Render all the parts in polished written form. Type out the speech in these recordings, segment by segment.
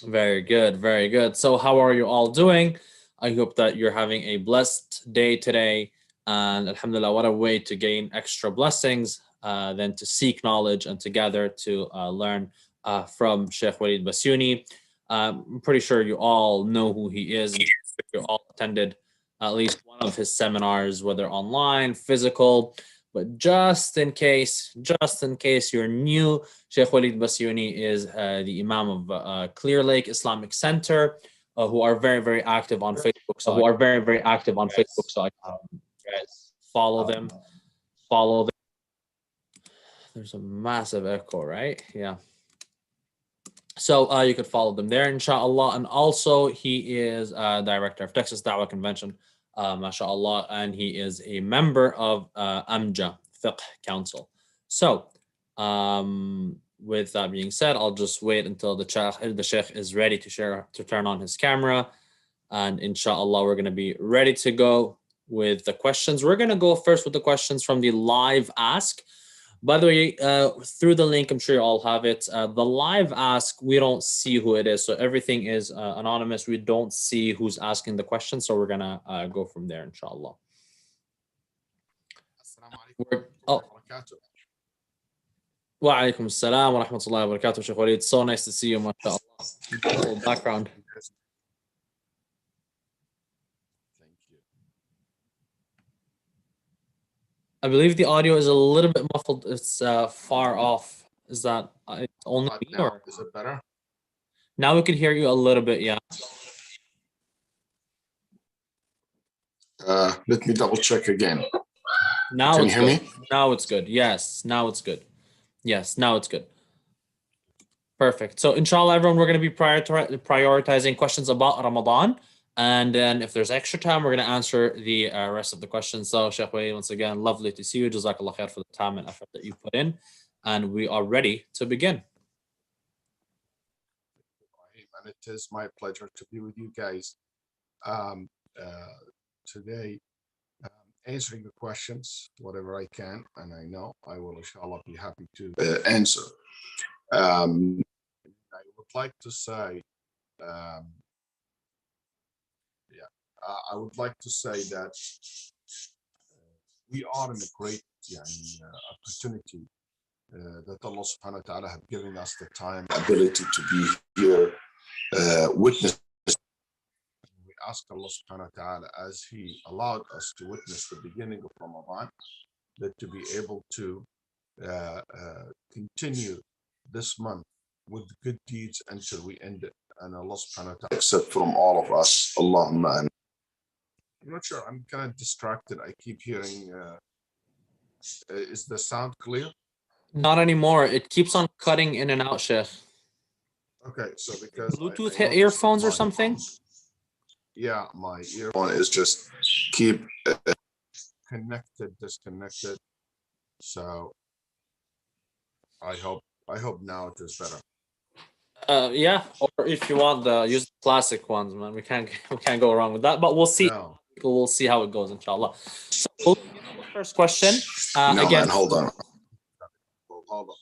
Very good, very good. So, how are you all doing? I hope that you're having a blessed day today. And Alhamdulillah, what a way to gain extra blessings than to seek knowledge and to gather to learn from Sheikh Waleed Basyouni. I'm pretty sure you all know who he is. You all attended at least one of his seminars, whether online, physical. But just in case you're new, Sheikh Waleed Basyouni is the Imam of Clear Lake Islamic Center, who are very, very active on Facebook. So I guys follow them. Follow them. There's a massive echo, right? Yeah. So you could follow them there, inshallah. And also, he is director of Texas Dawah Convention, mashallah, and he is a member of AMJA Fiqh Council. So, with that being said, I'll just wait until the sheikh is ready to turn on his camera, and inshallah, we're going to be ready to go with the questions. We're going to go first with the questions from the live ask. By the way, through the link, I'm sure you all have it. The live ask, we don't see who it is. So everything is anonymous. We don't see who's asking the question. So we're going to go from there, inshallah. Wa alaikum assalam wa rahmatullahi wa barakatuh, Sheikh Waleed. So nice to see you, mashallah. Beautiful background. I believe the audio is a little bit muffled. It's far off. Is that only me, or is it better? Now we can hear you a little bit, yeah. Let me double check again. Now can you hear good. me? Now it's good. Yes, now it's good. Yes, now it's good. Perfect. So inshallah, everyone, we're going to be prioritizing questions about Ramadan. And then if there's extra time, we're going to answer the rest of the questions. So Sheikh Waleed, once again, lovely to see you. Jazakallah khair for the time and effort that you put in. And we are ready to begin. And it is my pleasure to be with you guys today, answering the questions, whatever I can. And I know I will, inshallah, be happy to answer. I would like to say, I would like to say that we are in a great opportunity that Allah subhanahu wa ta'ala have given us the time, ability to be here, witness. We ask Allah subhanahu wa ta'ala, as He allowed us to witness the beginning of Ramadan, that to be able to continue this month with good deeds until we end it. And Allah subhanahu wa ta'ala accept from all of us. Allahumma. I'm not sure. I'm kind of distracted. I keep hearing. Is the sound clear? Not anymore. It keeps on cutting in and out, Sheikh. Okay, so because Bluetooth earphones or something? Yeah, my earphone is just keep connected, disconnected. So I hope now it is better. Yeah, or if you want use the classic ones, man. We can't go wrong with that. But we'll see. No. We'll see how it goes, inshallah. So we'll begin with the first question. No, again, man, hold on. Hold on.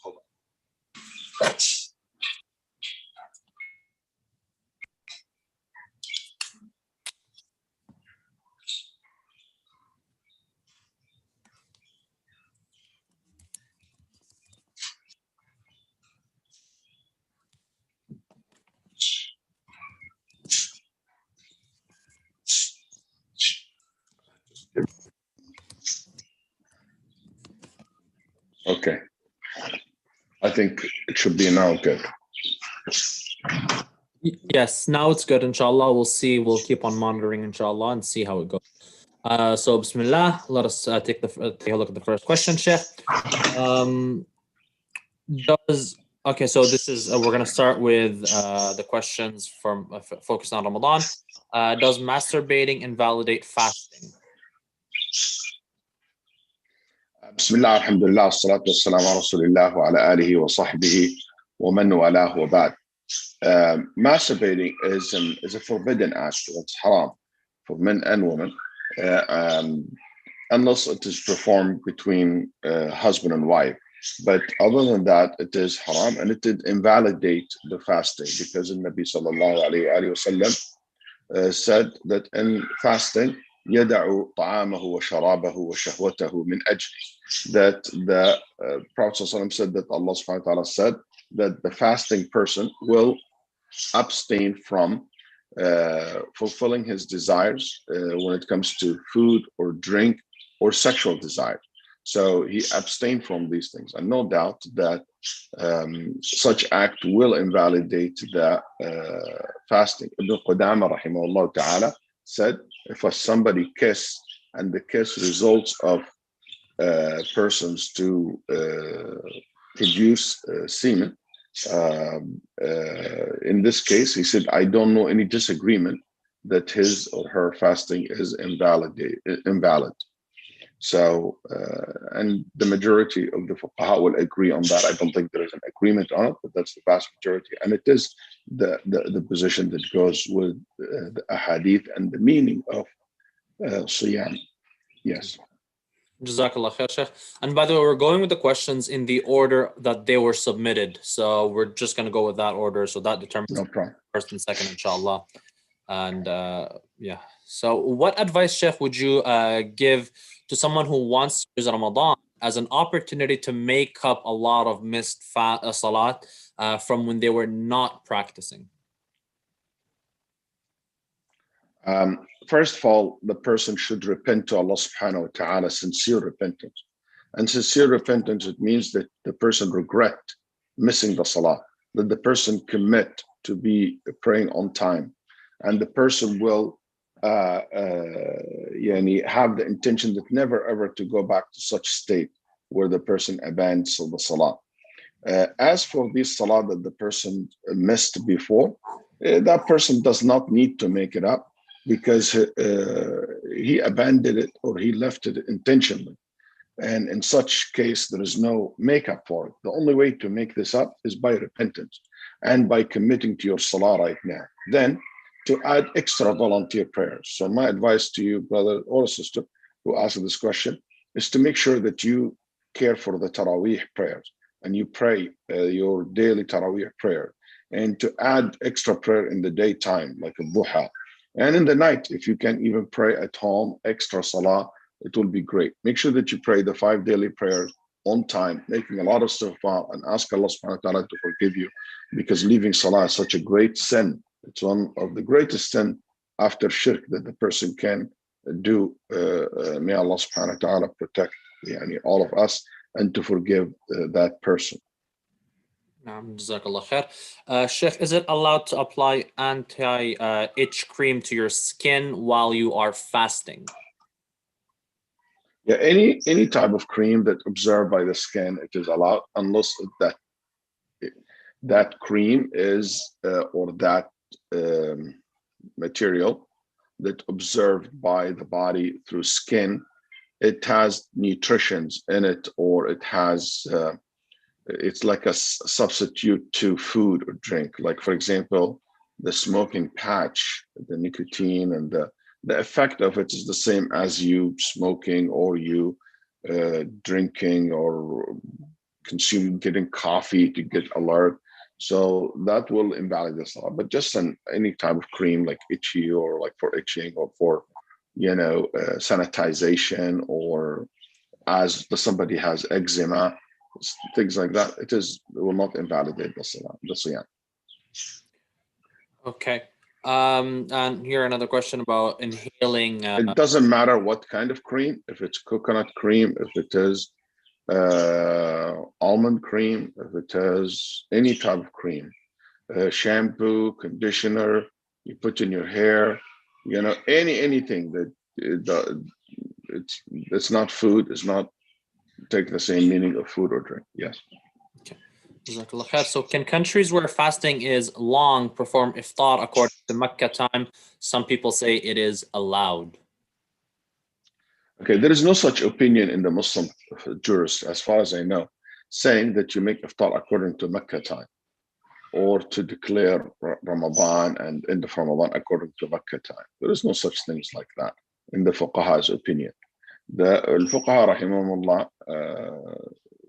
Okay. I think it should be now good. Yes, now it's good, inshallah. We'll see. We'll keep on monitoring, inshallah, and see how it goes. So, Bismillah, let us take a look at the first question, Sheikh. Okay, so this is, we're going to start with the questions from focused on Ramadan. Does masturbating invalidate fasting? Bismillah, alhamdulillah, salatu wassalamu ala rasulillah wa ala alihi wa sahbihi wa man walahu wa ba'd. Masturbating is a forbidden act. It's haram for men and women, unless it is performed between husband and wife. But other than that, it is haram, and it did invalidate the fasting, because the Nabi sallallahu alayhi wa sallam said that in fasting, يدع طعامه وشرابه وشهوته من أجله. That the Prophet ﷺ said that Allah subhanahu wa ta'ala said that the fasting person will abstain from fulfilling his desires when it comes to food or drink or sexual desire. So he abstained from these things, and no doubt that such act will invalidate the fasting. Ibn Qudama rahimahullah ta'ala said, if somebody kiss and the kiss results of persons to produce semen, in this case, he said, I don't know any disagreement that his or her fasting is invalid. So, and the majority of the fuqaha will agree on that. I don't think there is an agreement on it, but that's the vast majority. And it is the position that goes with the ahadith and the meaning of siyam. Yes. Jazakallah khair, Sheikh. And by the way, we're going with the questions in the order that they were submitted. So we're just going to go with that order. So that determines No problem. First and second, inshallah. And yeah. So what advice, Sheikh, would you give to someone who wants to use Ramadan as an opportunity to make up a lot of missed salat from when they were not practicing? First of all, the person should repent to Allah subhanahu wa ta'ala, sincere repentance. And sincere repentance, it means that the person regret missing the salah, that the person commit to be praying on time, and the person will have the intention that never ever to go back to such state where the person abandons the salah. As for this salah that the person missed before, that person does not need to make it up, because he abandoned it or he left it intentionally. And in such case, there is no makeup for it. The only way to make this up is by repentance and by committing to your salah right now. Then to add extra volunteer prayers. So my advice to you, brother or sister who asked this question, is to make sure that you care for the Taraweeh prayers and you pray your daily Taraweeh prayer, and to add extra prayer in the daytime, like a duha. And in the night, if you can even pray at home, extra salah, it will be great. Make sure that you pray the 5 daily prayers on time, making a lot of istighfar, and ask Allah subhanahu wa ta'ala to forgive you, because leaving salah is such a great sin. It's one of the greatest sin after shirk that the person can do. May Allah subhanahu wa ta'ala protect all of us and to forgive that person. Jazakallah khair. Sheikh, is it allowed to apply anti-itch cream to your skin while you are fasting? Yeah, any type of cream that observed by the skin, it is allowed, unless that cream is or that material that observed by the body through skin, it has nutritions in it, or it has it's like a substitute to food or drink. Like, for example, the smoking patch, the nicotine and the effect of it is the same as you smoking or you drinking or consuming, getting coffee to get alert. So that will invalidate the salah. But just any type of cream, like itchy or like for itching or for sanitization, or as somebody has eczema, things like that, it will not invalidate the siyam. Okay. And here another question about inhaling. It doesn't matter what kind of cream, if it's coconut cream, if it is almond cream, if it is any type of cream, shampoo, conditioner, you put in your hair, anything that it's not food, it's not take the same meaning of food or drink. Yes. Okay. So can countries where fasting is long perform iftar according to Mecca time? Some people say it is allowed. Okay, there is no such opinion in the Muslim jurists, as far as I know, saying that you make iftar according to Mecca time, or to declare Ramadan and end of Ramadan according to Mecca time. There is no such things like that in the fuqaha's opinion. The fuqaha rahimahumullah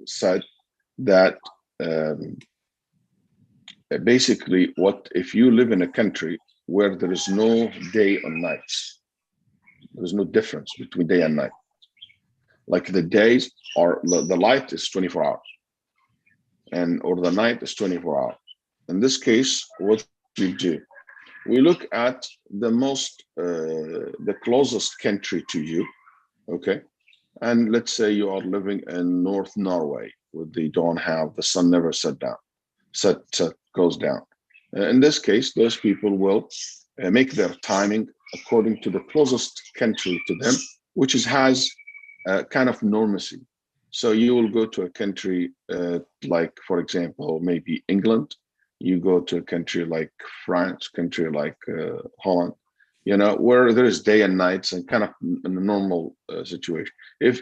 said that basically what if you live in a country where there is no day or nights, there's no difference between day and night. Like the days are, the light is 24 hours or the night is 24 hours. In this case, what we do, we look at the closest country to you, okay? And let's say you are living in North Norway, where they don't have, the sun never goes down. In this case, those people will make their timing according to the closest country to them, which has kind of normacy. So you will go to a country like, for example, maybe England. You go to a country like France, country like Holland, where there is day and nights and kind of in a normal situation.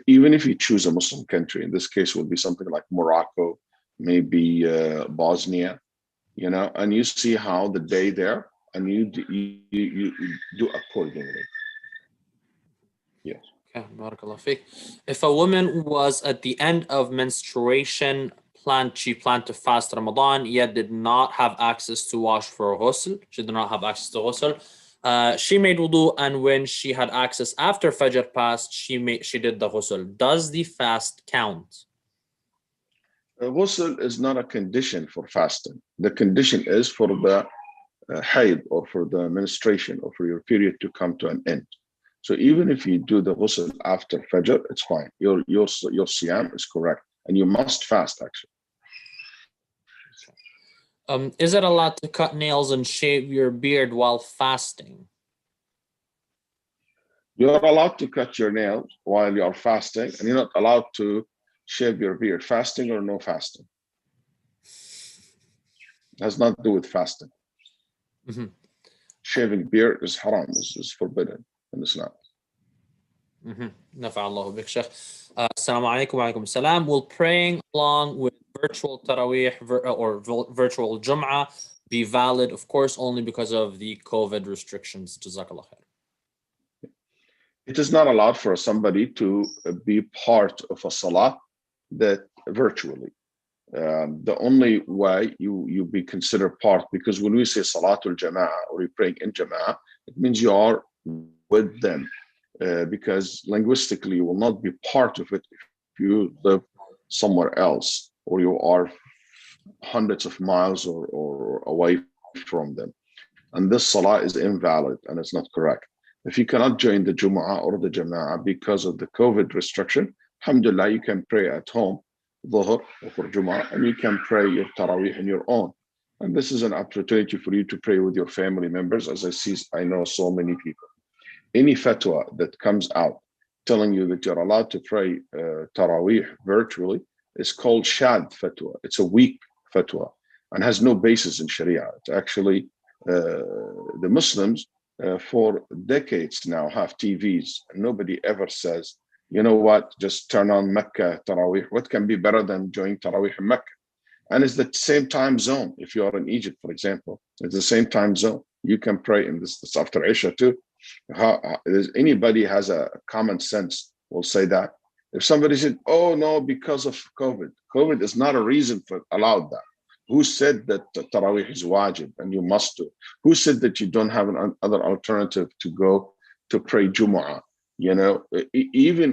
Even if you choose a Muslim country, in this case, would be something like Morocco, maybe Bosnia, and you see how the day there, and you do accordingly. Yes. Okay, barakallah fiqh. If a woman was at the end of menstruation, she planned to fast Ramadan, yet did not have access to wash for ghusl. She did not have access to ghusl. She made wudu, and when she had access after Fajr passed, she did the ghusl. Does the fast count? Ghusl is not a condition for fasting. The condition is for the haid, or for the menstruation, or for your period to come to an end. So even if you do the ghusl after Fajr, it's fine. Your siyam is correct, and you must fast actually. Is it allowed to cut nails and shave your beard while fasting? You're allowed to cut your nails while you're fasting, and you're not allowed to shave your beard, fasting or no fasting. It has nothing to do with fasting. Mm-hmm. Shaving beard is haram, is forbidden in Islam. Nafa'allahu bik, Sheikh. Assalamu alaikum wa alaikum salam. Will praying along with virtual Taraweeh or virtual Jum'ah be valid? Of course, only because of the COVID restrictions. Jazakallah khair. It is not allowed for somebody to be part of a salah that virtually. The only way you be considered part, because when we say Salatul Jama'ah, or you're praying in Jama'ah, it means you are with them. Because linguistically, you will not be part of it if you live somewhere else, or you are hundreds of miles or away from them. And this salah is invalid, and it's not correct. If you cannot join the Jumu'ah or the Jama'ah because of the COVID restriction, alhamdulillah, you can pray at home, Dhuhr or for Jumu'ah, and you can pray your Taraweeh on your own. And this is an opportunity for you to pray with your family members, as I know so many people. Any fatwa that comes out telling you that you're allowed to pray Taraweeh virtually is called Shad fatwa. It's a weak fatwa and has no basis in Sharia. It's actually the Muslims for decades now have TVs, and nobody ever says, you know what, just turn on Mecca Taraweeh. What can be better than joining Taraweeh in Mecca? And it's the same time zone. If you are in Egypt, for example, it's the same time zone. You can pray in this after Isha too. Anybody has a common sense will say that. If somebody said, oh no, because of COVID is not a reason for allowed that. Who said that Taraweeh is wajib and you must do? Who said that you don't have another alternative to go to pray Jumu'ah? Even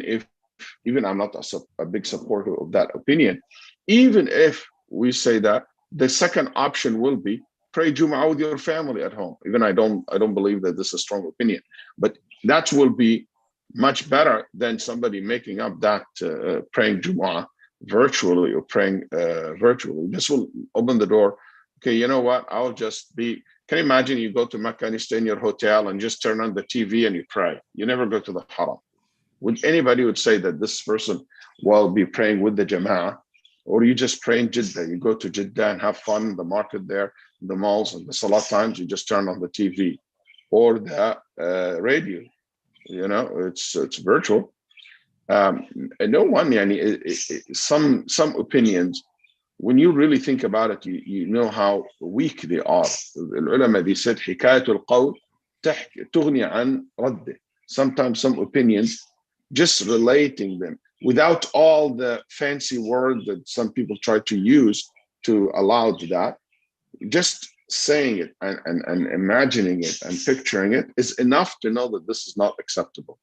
I'm not a big supporter of that opinion. Even if we say that, the second option will be pray Jumu'ah with your family at home. Even I don't believe that this is a strong opinion, but that will be much better than somebody making up that praying Jumu'ah virtually or praying virtually. This will open the door. Okay, you know what? I'll just be. Can you imagine you go to Mecca and you stay in your hotel and just turn on the TV and you pray? You never go to the Haram. Would anybody would say that this person will be praying with the Jama'ah? Or you just pray in Jeddah? You go to Jeddah and have fun in the market there, the malls, and the salat times. You just turn on the TV or the radio. It's virtual. And no one, some opinions. When you really think about it, you know how weak they are. العلماء, they said حكاية القول تغني عن رده. Sometimes some opinions, just relating them without all the fancy word that some people try to use to allow that. Just saying it and imagining it and picturing it is enough to know that this is not acceptable.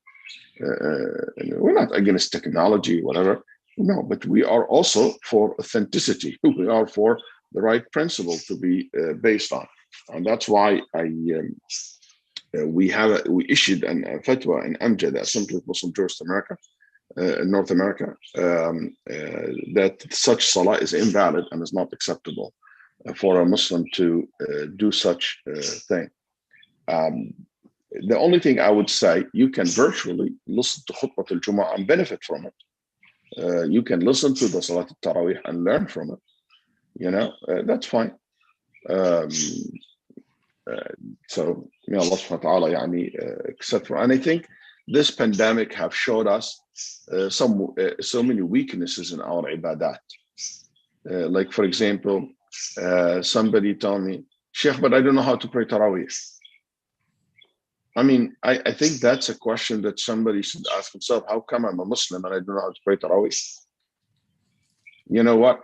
We're not against technology, whatever. No, but we are also for authenticity. We are for the right principle to be based on, and that's why we issued a fatwa in Amjad, the Assembly of Muslim Jurists America, North America, that such salah is invalid and is not acceptable for a Muslim to do such thing. The only thing I would say, you can virtually listen to Khutbah al-Jumu'ah and benefit from it. You can listen to the Salat al-Tarawih and learn from it. That's fine. So may Allah subhanahu wa ta'ala etc. And I think this pandemic have showed us so many weaknesses in our ibadat. Like for example, somebody told me, Sheikh, but I don't know how to pray Tarawih. I mean, I think that's a question that somebody should ask himself. How come I'm a Muslim and I don't know how to pray Tarawih? You know what?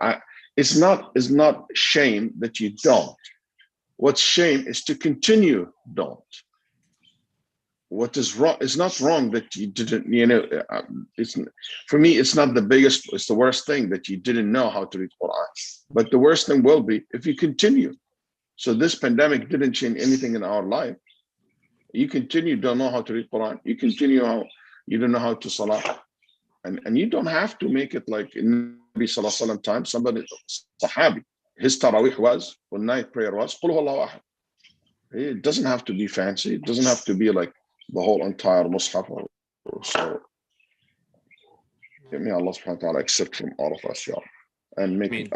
It's not shame that you don't. What's shame is to continue don't. What is wrong? It's not wrong that you didn't, it's, for me, it's not the biggest, it's the worst thing that you didn't know how to read Quran. But the worst thing will be if you continue. So this pandemic didn't change anything in our life. You continue, don't know how to read Quran. You continue, you don't know how to salah. And you don't have to make it like in Nabi Sallallahu Alaihi Wasallam time, somebody, Sahabi, his Tarawih was, or night prayer was, Qul Huwallahu Ahad. It doesn't have to be fancy. It doesn't have to be like the whole entire Mus'haf. So, may Allah subhanahu wa ta'ala accept from all of us, and make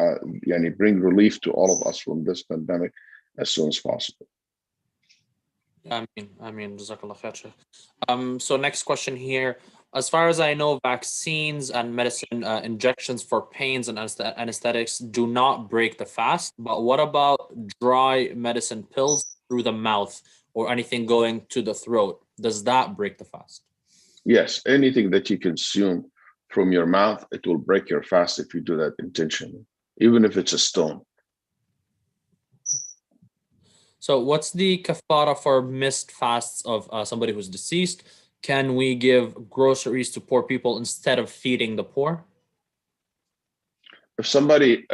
bring relief to all of us from this pandemic as soon as possible. I mean, Jazakallah khair. So next question here. As far as I know, vaccines and medicine injections for pains and anesthetics do not break the fast. But what about dry medicine pills through the mouth or anything going to the throat? Does that break the fast? Yes, anything that you consume from your mouth, it will break your fast if you do that intentionally, even if it's a stone. So what's the kafara for missed fasts of somebody who's deceased? Can we give groceries to poor people instead of feeding the poor? If somebody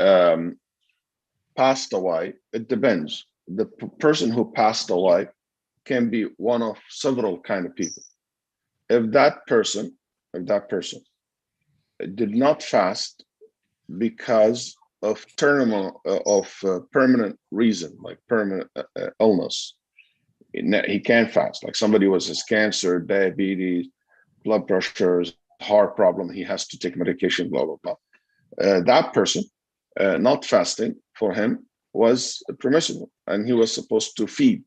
passed away, it depends. The person who passed away can be one of several kind of people. If that person did not fast because of permanent reason, like permanent illness, he can't fast. Like somebody was his cancer, diabetes, blood pressures, heart problem, he has to take medication, blah, blah, blah. That person, not fasting for him was permissible, and he was supposed to feed.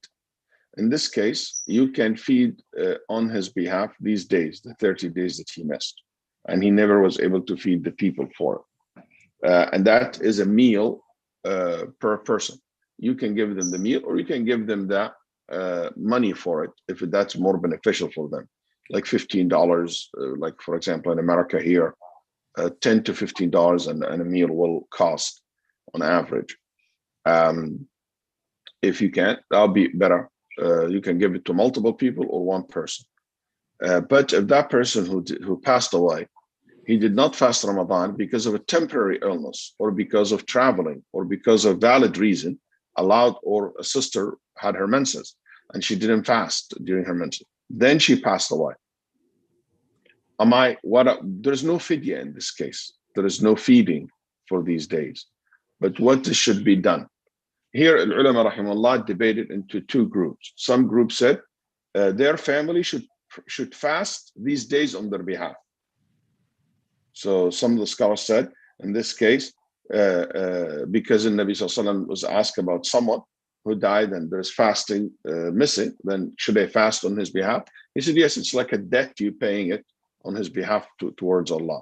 In this case, you can feed on his behalf these days, the 30 days that he missed, and he never was able to feed the people for it. And that is a meal per person. You can give them the meal, or you can give them the money for it if that's more beneficial for them, like $15. Like for example, in America here, $10 to $15 and a meal will cost on average. If you can't, that'll be better. You can give it to multiple people or one person. But if that person who passed away, he did not fast Ramadan because of a temporary illness or because of traveling or because of valid reason, allowed, or a sister had her menses and she didn't fast during her menses, then she passed away. There's no fidya in this case. There is no feeding for these days. But what should be done? Here, ulama rahimahullah debated into two groups. Some groups said their family should fast these days on their behalf. So some of the scholars said, in this case, because the Nabi Sallallahu Alaihi Wasallam was asked about someone who died and there's fasting missing, then should they fast on his behalf? He said, yes, it's like a debt, you paying it on his behalf towards Allah.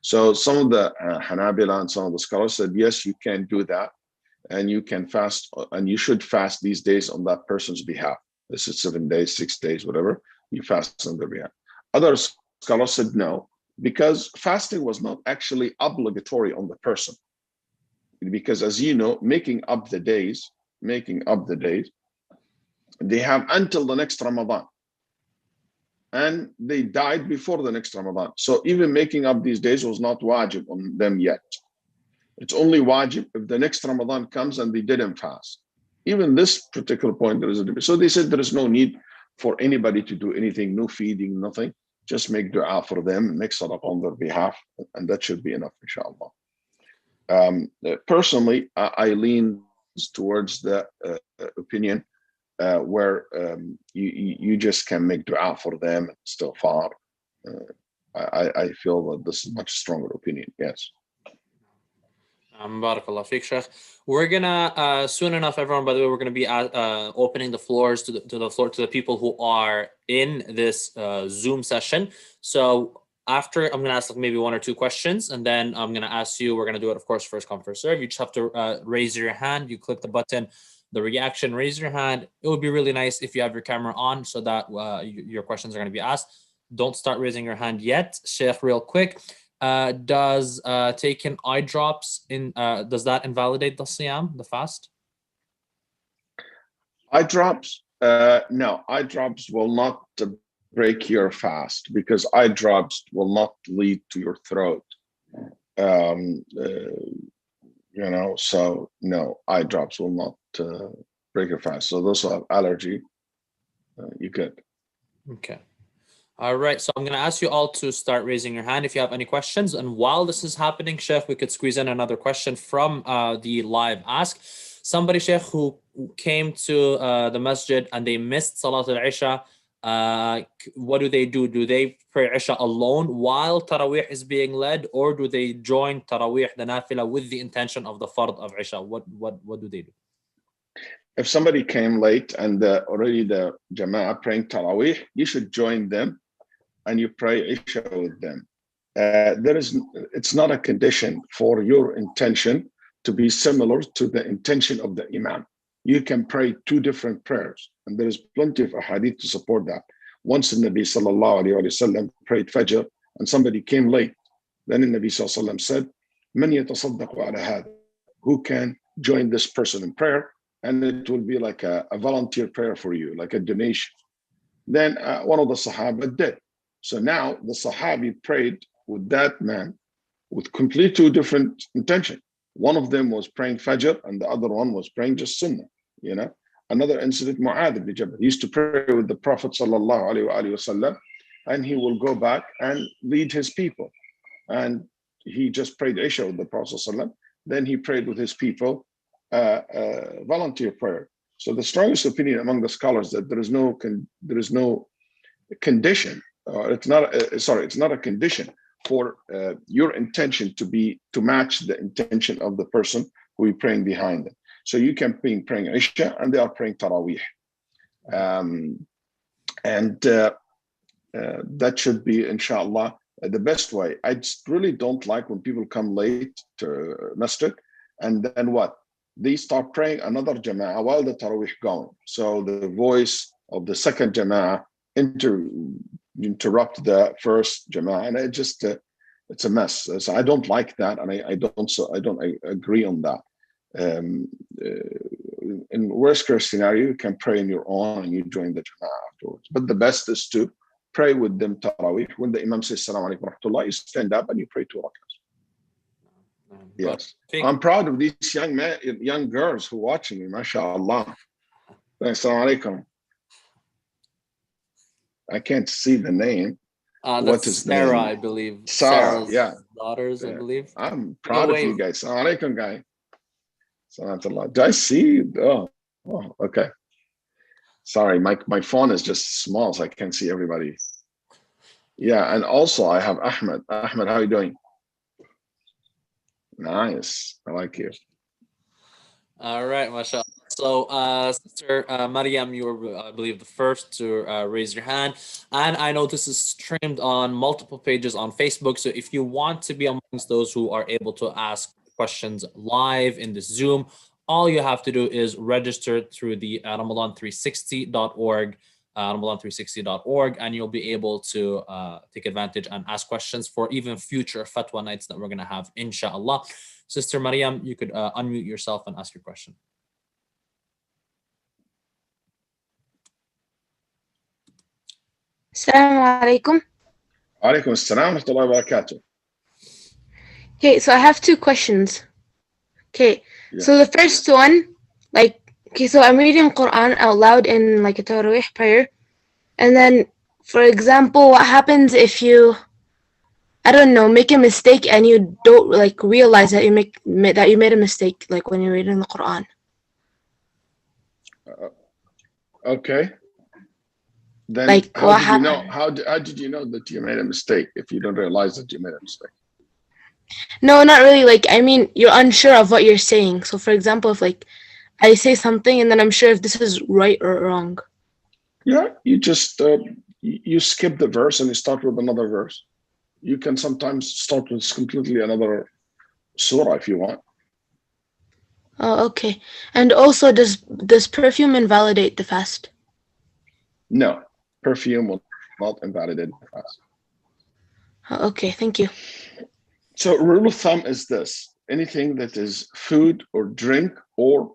So some of the Hanabila and some of the scholars said, yes, you can do that. And you can fast, and you should fast these days on that person's behalf. This is 7 days, 6 days, whatever, you fast on their behalf. Others scholars said no, because fasting was not actually obligatory on the person. Because as you know, making up the days, they have until the next Ramadan. And they died before the next Ramadan. So even making up these days was not wajib on them yet. It's only wajib if the next Ramadan comes and they didn't fast. Even this particular point, there is a debate. So they said there is no need for anybody to do anything, no feeding, nothing. Just make dua for them, make sadaqah on their behalf, and that should be enough, inshallah. Personally, I lean towards the opinion where you just can make dua for them, still far. I feel that this is a much stronger opinion, yes. Barakallah fiqh, Sheikh. We're gonna soon enough, everyone. By the way, we're gonna be opening the floors to the people who are in this Zoom session. So after, I'm gonna ask like maybe one or two questions, and then I'm gonna ask you. We're gonna do it, of course, first come first serve. You just have to raise your hand. You click the button, the reaction. Raise your hand. It would be really nice if you have your camera on so that your questions are gonna be asked. Don't start raising your hand yet, Sheikh. Real quick. Does taking eye drops does that invalidate the siyam, the fast? Eye drops? No, eye drops will not break your fast, because eye drops will not lead to your throat. So no, eye drops will not break your fast. So those who have allergy, you could. Okay. All right, so I'm going to ask you all to start raising your hand if you have any questions. And while this is happening, Sheikh, we could squeeze in another question from the live ask. Somebody, Sheikh, who came to the masjid and they missed Salat al-Isha, what do? Do they pray Isha alone while Taraweeh is being led, or do they join Taraweeh, the Nafila, with the intention of the Fard of Isha? What do they do? If somebody came late and already the Jama'ah praying Taraweeh, you should join them and you pray Isha with them. It's not a condition for your intention to be similar to the intention of the Imam. You can pray two different prayers, and there is plenty of hadith to support that. Once the Nabi sallallahu alayhi wa sallam prayed Fajr and somebody came late. Then the Nabi sallallahu alayhi wa sallam said, "Man yatasaddaqu ala hadha?" Who can join this person in prayer? And it will be like a volunteer prayer for you, like a donation. Then one of the Sahaba did. So now the Sahabi prayed with that man with complete two different intention. One of them was praying Fajr and the other one was praying just Sunnah. Another incident, Mu'adh ibn Jabal. He used to pray with the Prophet sallallahu alaihi wasallam, and he will go back and lead his people. And he just prayed Isha with the Prophet sallallahu. Then he prayed with his people volunteer prayer. So the strongest opinion among the scholars that there is no condition. It's not a condition for your intention to match the intention of the person who is praying behind them. So you can be praying Isha and they are praying Taraweeh. That should be, inshallah, the best way. I just really don't like when people come late to masjid and then what? They start praying another Jama'ah while the Taraweeh going. So the voice of the second Jama'ah interrupt the first Jama'ah, and it's a mess. So I don't like that, and I don't agree on that. In worst case scenario, you can pray on your own and you join the Jama'ah afterwards. But the best is to pray with them Taraweeh. When the Imam says Assalamu alaikum wa rahmatullah, you stand up and you pray 2 rakats. Yes, I'm proud of these young girls who are watching me. MashaAllah. Assalamu alaikum. I can't see the name. What is Sarah, name? I believe. Sarah's daughters, I believe. I'm proud of you guys. Assalamu alaikum, guy. Assalamu. Do I see? Oh, okay. Sorry, my phone is just small, so I can't see everybody. Yeah, and also I have Ahmed. Ahmed, how are you doing? Nice. I like you. All right, mashallah. So, Sister Mariam, you were, I believe, the first to raise your hand. And I know this is streamed on multiple pages on Facebook. So if you want to be amongst those who are able to ask questions live in this Zoom, all you have to do is register through the Ramadan360.org Ramadan360.org, and you'll be able to take advantage and ask questions for even future fatwa nights that we're going to have, inshallah. Sister Maryam, you could unmute yourself and ask your question. Assalamu alaikum. Alaikum assalam wa rahmatullahi wa barakatuh. Okay, so I have two questions. Okay, Yeah. so the first one, so I'm reading Quran out loud in like a Tarawih prayer, and then, for example, what happens if you, I don't know, make a mistake and you don't like realize that you made a mistake, like when you're reading the Quran? Okay. Then Like, how what did you know? happened? How did you know that you made a mistake if you don't realize that you made a mistake? No, not really. Like, I mean, you're unsure of what you're saying. So, for example, if like I say something and then I'm sure if this is right or wrong. Yeah, you just you skip the verse and you start with another verse. You can sometimes start with completely another surah if you want. Oh, okay. And also, does perfume invalidate the fast? No, perfume will not invalidate the fast. Oh, okay, thank you. So rule of thumb is this: anything that is food or drink or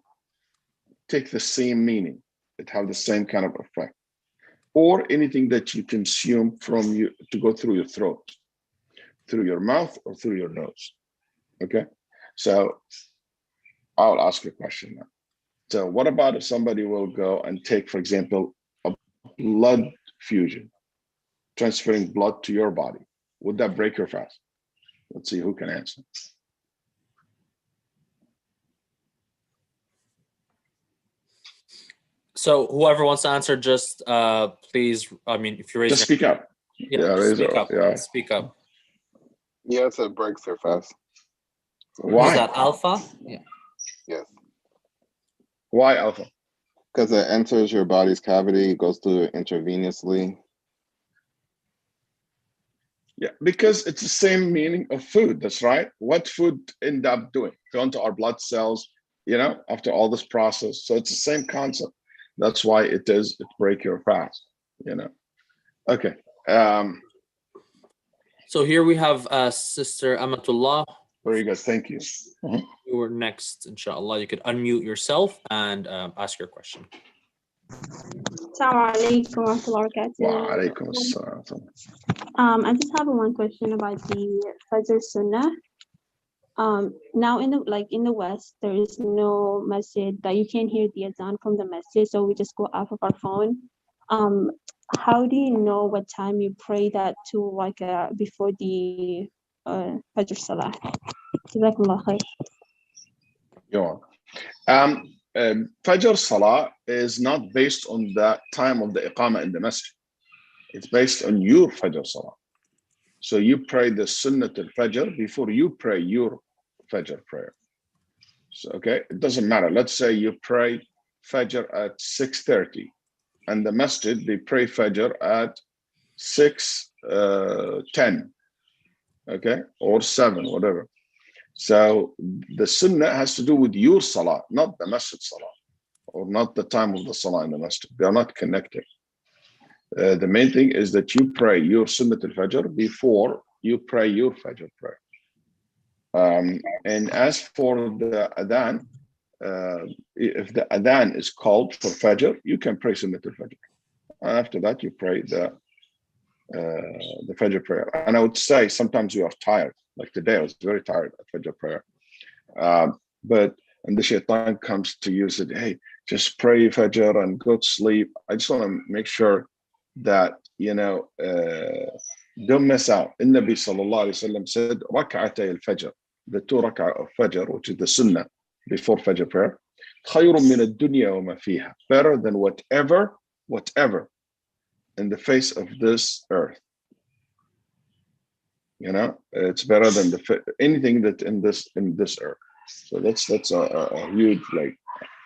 take the same meaning, it have the same kind of effect, or anything that you consume from you to go through your throat, through your mouth or through your nose. Okay, so I'll ask you a question now. So what about if somebody will go and take, for example, a blood fusion, transferring blood to your body? Would that break your fast? Let's see who can answer. So whoever wants to answer, just please, I mean, if you raise just your speak up. Yeah, speak up. Yeah. Speak up. Yes, it breaks their fast. Why? Is that alpha? Yeah. Yes. Why alpha? Because it enters your body's cavity, goes through it intravenously. Yeah, because it's the same meaning of food. That's right. What food end up doing? Going to our blood cells, after all this process. So it's the same concept. That's why it break your fast, Okay. So here we have Sister Amatullah. Very good. Thank you. You were next, inshallah. You could unmute yourself and ask your question. Assalamu alaikum wa rahmatullahi wa barakatuh. Wa alaikum assalam. I just have one question about the Fajr Sunnah. Now in the West, there is no masjid that you can't hear the adhan from the masjid, so we just go off of our phone. How do you know what time you pray that to before the Fajr Salah? Jazakumullah khair. Fajr Salah is not based on the time of the Iqamah in the masjid. It's based on your Fajr Salah. So you pray the Sunnat al-Fajr before you pray your Fajr prayer. So, okay, it doesn't matter. Let's say you pray Fajr at 6:30 and the masjid, they pray Fajr at 6:10, okay, or 7, whatever. So the Sunnah has to do with your Salah, not the masjid Salah, or not the time of the Salah in the masjid. They are not connected. The main thing is that you pray your Sunnat al-Fajr before you pray your Fajr prayer. And as for the Adhan, if the Adhan is called for Fajr, you can pray Sunnat al-Fajr. After that, you pray the Fajr prayer. And I would say sometimes you are tired. Like today, I was very tired at Fajr prayer. And the shaitan comes to you and said, hey, just pray Fajr and go to sleep. I just want to make sure that, don't miss out. Nabi sallallahu alayhi wa sallam said, rak'atay al-Fajr, the 2 rak'ah of Fajr, which is the Sunnah before Fajr prayer, khayrun min ad-dunya wa ma fiha, better than whatever in the face of this earth. It's better than anything that in this earth. So that's a huge,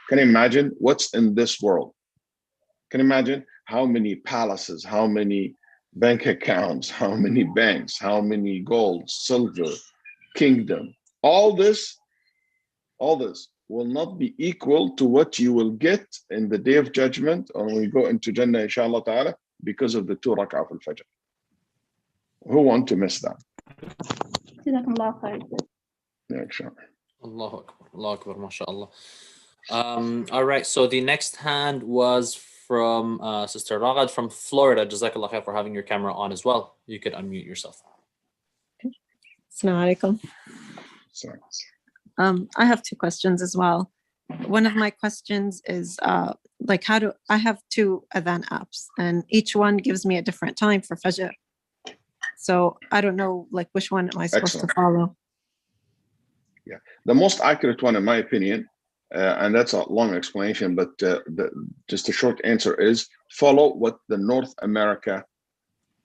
can you imagine what's in this world? Can you imagine how many palaces, how many bank accounts, how many banks, how many gold, silver, kingdom, all this will not be equal to what you will get in the day of judgment or when we go into Jannah, inshallah ta'ala, because of the 2 rak'ah of al-Fajr. Who want to miss that? Jazakallah khair. Yeah, inshallah. Allahu Akbar, Allahu Akbar, mashallah. All right, so the next hand was from Sister Ragad from Florida. Jazakallah khair for having your camera on as well. You could unmute yourself. Assalamu alaikum. Sorry. I have 2 questions as well. One of my questions is like I have 2 adhan apps and each one gives me a different time for Fajr. So I don't know like which one am I supposed to follow? Yeah, the most accurate one in my opinion, and that's a long explanation, but just a short answer is follow what the North America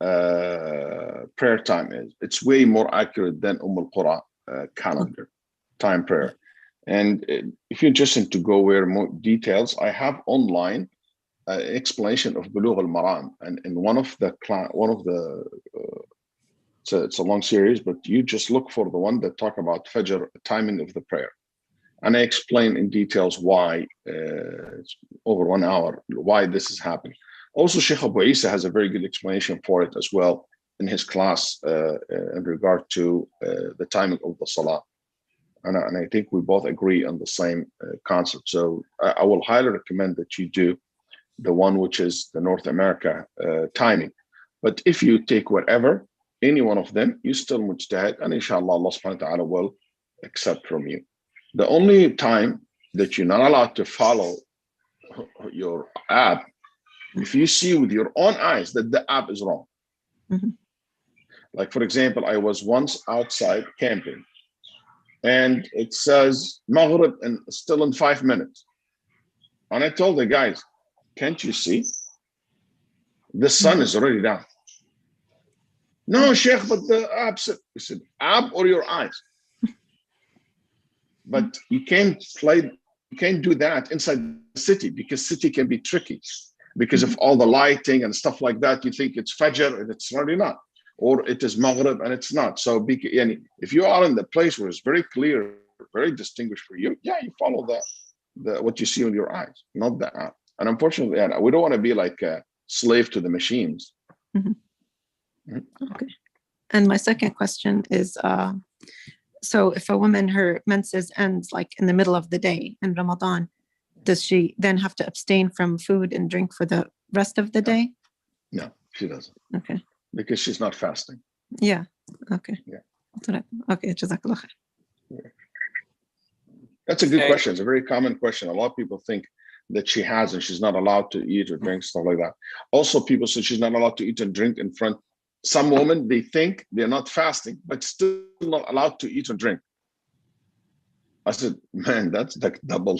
prayer time is. It's way more accurate than al-Qura calendar time prayer. And if you're interested to go where more details, I have online explanation of Bulugh al-Maram, and in one of the it's a long series, but you just look for the one that talk about Fajr timing of the prayer, and I explain in details why it's over 1 hour why this is happening. Also, Sheikh Abu Isa has a very good explanation for it as well in his class in regard to the timing of the Salah. And I think we both agree on the same concept. So I will highly recommend that you do the one which is the North America timing. But if you take whatever, any one of them, you still mujtahid, and inshallah Allah subhanahu wa ta'ala will accept from you. The only time that you're not allowed to follow your app, if you see with your own eyes that the app is wrong. Mm-hmm. Like for example, I was once outside camping and it says Maghrib and still in 5 minutes. And I told the guys, can't you see? The sun is already down. No, Sheikh, but the app said, app or your eyes? But you can't do that inside the city because city can be tricky because of all the lighting and stuff like that. You think it's Fajr and it's really not, or it is Maghrib and it's not. So if you are in the place where it's very clear, very distinguished for you, yeah, you follow the what you see with your eyes, not the app. And unfortunately, we don't want to be like a slave to the machines. Mm-hmm. Okay. And my second question is, so if a woman, her menses ends like in the middle of the day in Ramadan, does she then have to abstain from food and drink for the rest of the day? No, she doesn't. Okay. Because she's not fasting. Yeah. Okay. Yeah. Okay. Jazakallah khair. Yeah. That's a good question. It's a very common question. A lot of people think that she has and she's not allowed to eat or drink, stuff like that. Also, people say she's not allowed to eat and drink in front. Some women, they think they're not fasting, but still not allowed to eat or drink. I said, man, that's the double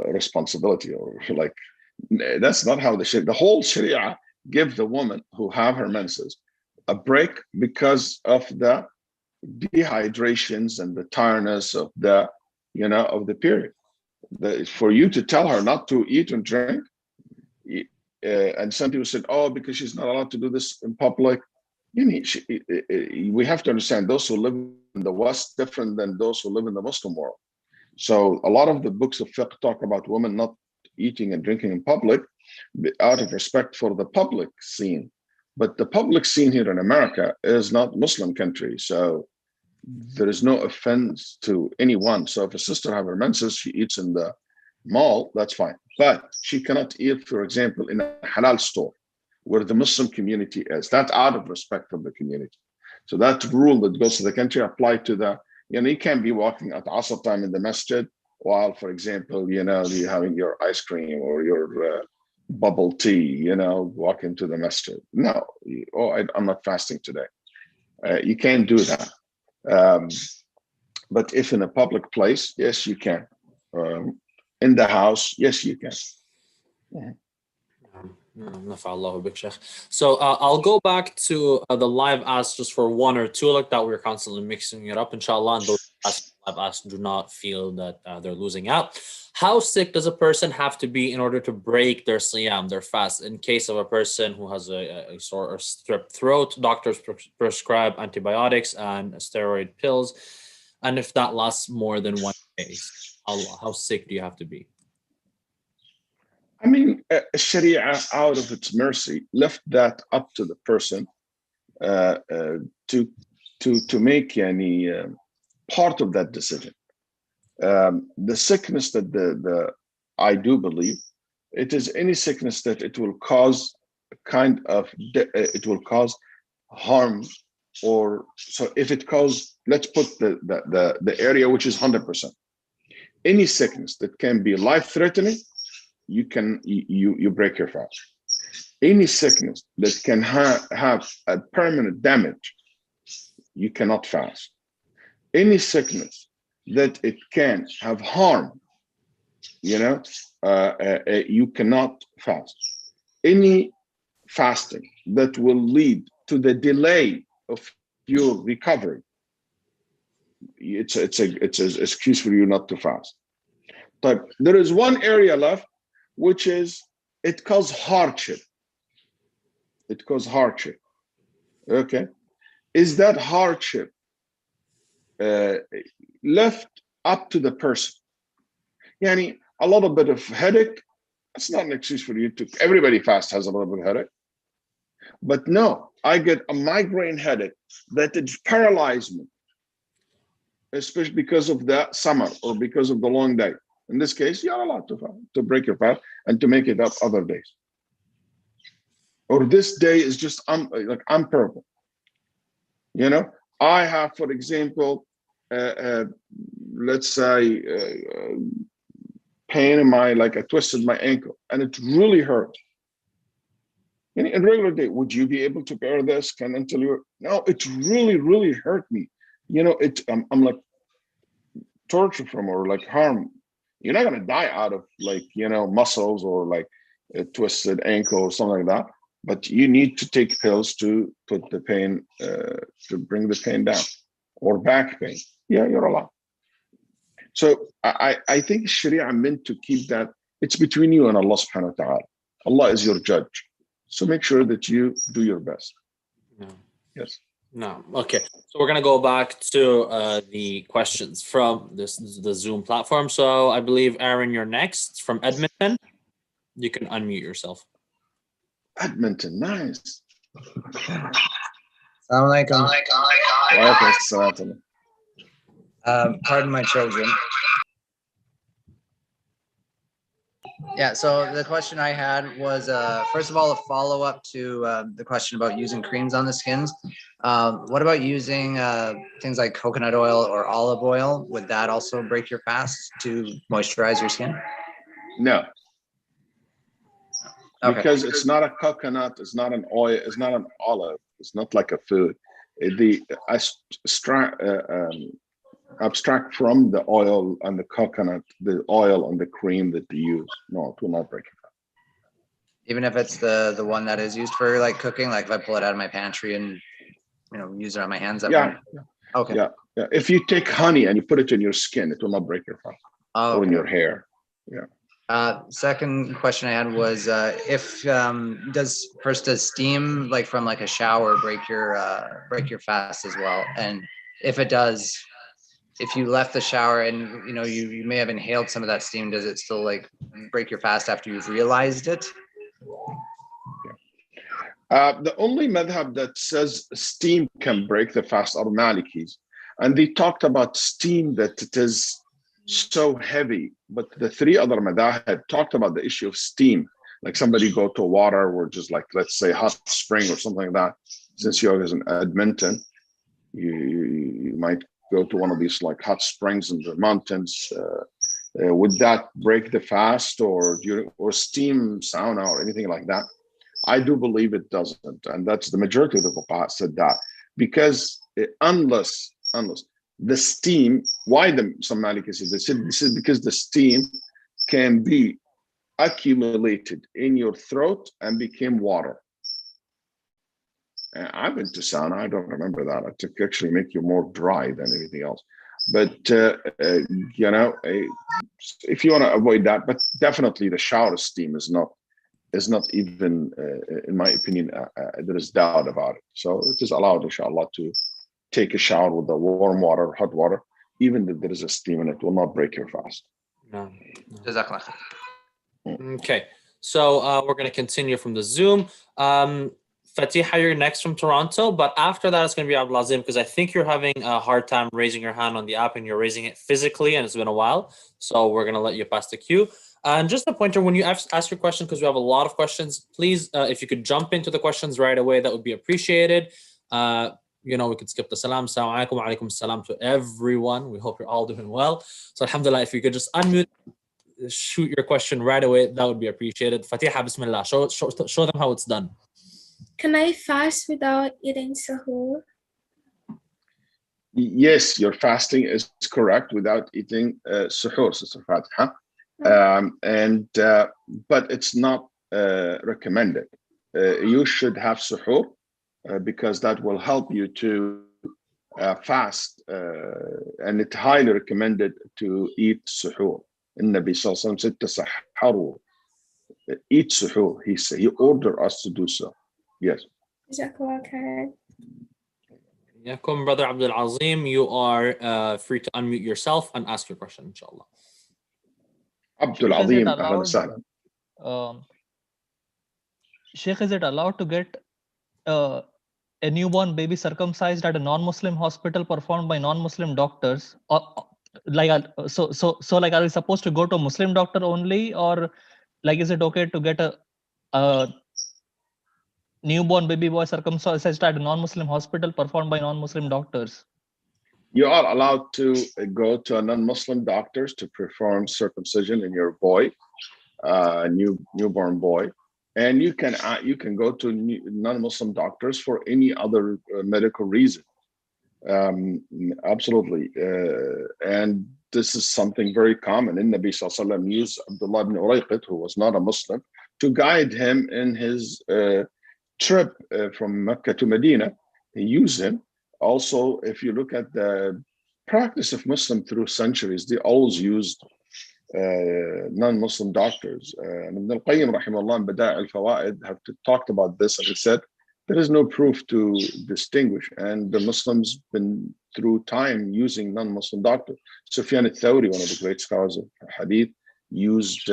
responsibility, or like, that's not how the whole Sharia gives the woman who have her menses a break because of the dehydrations and the tiredness of the period. For you to tell her not to eat and drink, and some people said, oh, because she's not allowed to do this in public. We have to understand those who live in the West different than those who live in the Muslim world. So a lot of the books of fiqh talk about women not eating and drinking in public out of respect for the public scene. But the public scene here in America is not Muslim country. So there is no offense to anyone. So if a sister have her menses, she eats in the mall, that's fine. But she cannot eat, for example, in a halal store where the Muslim community is. That's out of respect for the community. So that rule that goes to the country apply to you can't be walking at Asr time in the masjid while, for example, you're having your ice cream or your bubble tea, walking to the masjid. No, I'm not fasting today. You can't do that. But if in a public place, yes, you can. In the house, yes, you can. Yeah. So I'll go back to the live asks just for one or two, like that we're constantly mixing it up, inshallah, and those live asks do not feel that they're losing out. How sick does a person have to be in order to break their siyam, their fast? In case of a person who has a sore or strep throat, doctors prescribe antibiotics and steroid pills. And if that lasts more than 1 day, how sick do you have to be? I mean, Sharia, out of its mercy, left that up to the person to make any part of that decision. The sickness that I do believe it is any sickness that it will cause it will cause harm, or so if it causes, let's put the area which is 100%. Any sickness that can be life-threatening, you break your fast. Any sickness that can have a permanent damage, you cannot fast. Any sickness that it can have harm, you cannot fast. Any fasting that will lead to the delay of your recovery, it's an excuse for you not to fast. But there is one area left, which is it causes hardship. It causes hardship. Okay, is that hardship left up to the person? Yani a little bit of headache, that's not an excuse for you to. Everybody fast has a little bit of headache. But no, I get a migraine headache that it paralyzed me, especially because of the summer or because of the long day. In this case, you're allowed to break your fast and to make it up other days. Or this day is just unbearable. I have, for example, let's say pain in I twisted my ankle and it really hurt. In regular day, would you be able to bear this? No, it really, really hurt me. I'm like torture from or like harm. You're not gonna die out of muscles or like a twisted ankle or something like that. But you need to take pills to put the pain, to bring the pain down, or back pain. Yeah, you're allowed. So I think Sharia meant to keep that. It's between you and Allah subhanahu wa ta'ala. Allah is your judge. So make sure that you do your best. No. Yes. No. Okay. So we're gonna go back to the questions from the Zoom platform. So I believe Aaron, you're next from Edmonton. You can unmute yourself. Edmonton, nice. Assalamu alaikum. Pardon my children. Yeah, so the question I had was, first of all, a follow-up to the question about using creams on the skins. What about using things like coconut oil or olive oil? Would that also break your fast to moisturize your skin? No. Okay. Because it's not a coconut, it's not an oil, it's not an olive, it's not like a food. Abstract from the oil and the coconut, the oil and the cream that you use. No, it will not break it. Even if it's the one that is used for like cooking, like if I pull it out of my pantry and use it on my hands. Okay. Yeah. If you take honey and you put it in your skin, it will not break your fast. Oh, or in your hair. Yeah. Second question I had was if does steam like from like a shower break your fast as well? And if it does, if you left the shower and you may have inhaled some of that steam, does it still like break your fast after you've realized it? The only madhab that says steam can break the fast are Malikis, and they talked about steam that it is so heavy, but the three other madhab had talked about the issue of steam, like somebody go to water or just like, let's say, hot spring or something like that. Since you're in Edmonton, you might go to one of these like hot springs in the mountains. Would that break the fast, or steam sauna or anything like that? I do believe it doesn't, and that's the majority of the fuqaha said that, because unless the steam, why some Malikis said this is because the steam can be accumulated in your throat and became water. I've been to sauna, I don't remember that. It could actually make you more dry than anything else. But if you want to avoid that, but definitely the shower steam is not even, in my opinion, there is doubt about it. So it is allowed, inshallah, to take a shower with the warm water, hot water, even if there is a steam, and it will not break your fast. No. Jazakallah khair. Okay, so we're going to continue from the Zoom. Fatiha, you're next from Toronto, but after that it's going to be Abdulazim, because I think you're having a hard time raising your hand on the app and you're raising it physically and it's been a while. So we're going to let you pass the queue. And just a pointer, when you ask your question, because we have a lot of questions, please, if you could jump into the questions right away, that would be appreciated. You know, we could skip the salam. Assalamu alaikum wa alaikum salam to everyone. We hope you're all doing well. So alhamdulillah, if you could just unmute, shoot your question right away, that would be appreciated. Fatiha, bismillah. Show them how it's done. Can I fast without eating sahur? Yes, your fasting is correct without eating suhoor, Sister Fatiha. But it's not recommended. You should have suhoor because that will help you to fast, and it's highly recommended to eat suhoor. Nabi Sallallahu Alaihi Wasallam said, eat suhoor. He ordered us to do so. Yes. Jazakallah khair. Yakum, Brother Abdul Azim, you are free to unmute yourself and ask your question, inshallah. Abdul Azim, ahlan sahlan. Sheikh, is it allowed to get a newborn baby circumcised at a non-Muslim hospital performed by non-Muslim doctors? Or, like, are we supposed to go to a Muslim doctor only, or like, is it okay to get a newborn baby boy circumcised at a non-Muslim hospital performed by non-Muslim doctors? You are allowed to go to a non-Muslim doctors to perform circumcision in your boy, newborn boy, and you can go to non-Muslim doctors for any other medical reason. Absolutely, and this is something very common. In Nabi Sallallahu Alaihi Wasallam used Abdullah ibn Urayqit, who was not a Muslim, to guide him in his trip from Mecca to Medina. He used him. Also, if you look at the practice of Muslim through centuries, they always used non-Muslim doctors. And Ibn al-Qayyim, rahimahullah, in Bada' al-Fawaid, have talked about this, and he said, there is no proof to distinguish, and the Muslims been through time using non-Muslim doctors. Sufyan al-Thawri, one of the great scholars of Hadith, used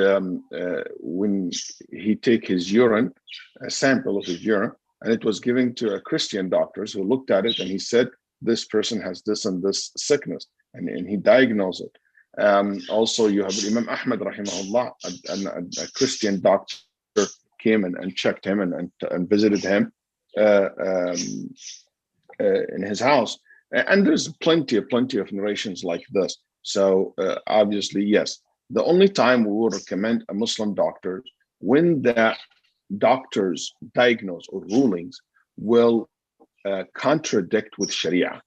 when he take his urine, a sample of his urine, and it was given to a Christian doctors who looked at it, and he said, this person has this and this sickness, and he diagnosed it. Also, you have Imam Ahmad, rahimahullah, a Christian doctor came and checked him and visited him in his house. And there's plenty of narrations like this. So obviously, yes. The only time we would recommend a Muslim doctor when the doctor's diagnose or rulings will contradict with Sharia.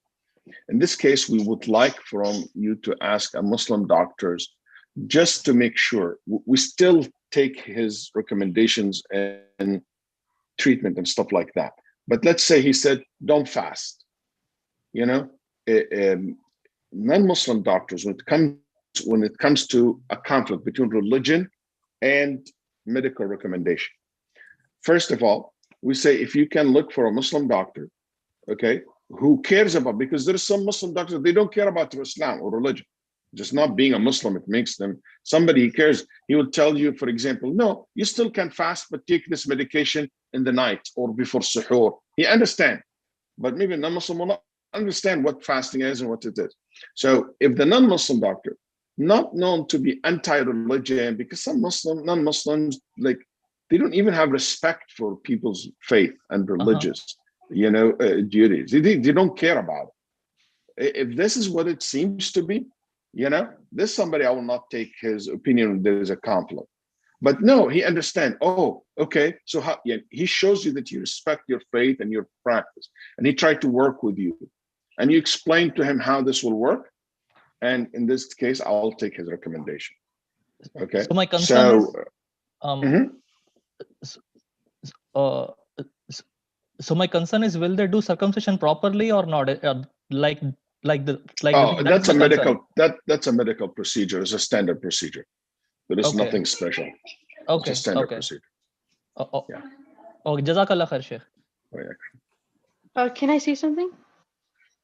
In this case, we would like from you to ask a Muslim doctors just to make sure we still take his recommendations and treatment and stuff like that. But let's say he said, don't fast. You know, non-Muslim doctors, when it comes to a conflict between religion and medical recommendation, first of all, we say if you can look for a Muslim doctor, okay, who cares about, because there are some Muslim doctors, they don't care about Islam or religion. Just not being a Muslim, it makes them somebody he cares. He will tell you, for example, no, you still can fast, but take this medication in the night or before suhoor. He understands, but maybe a non-Muslim will not understand what fasting is and what it is. So if the non-Muslim doctor, not known to be anti-religion, because some non-Muslims, like, they don't even have respect for people's faith and religious, duties. They don't care about it. If this is what it seems to be, this somebody I will not take his opinion when there is a conflict. But no, he understands. Oh, okay. So he shows you that you respect your faith and your practice, and he tried to work with you, and you explain to him how this will work. And in this case, I'll take his recommendation. Okay. So my concern is, so my concern is, will they do circumcision properly or not? That's a medical procedure. It's a standard procedure. There is nothing special. Okay. It's a standard procedure. Yeah. Okay. Jazakallah khair, Sheikh. Can I say something?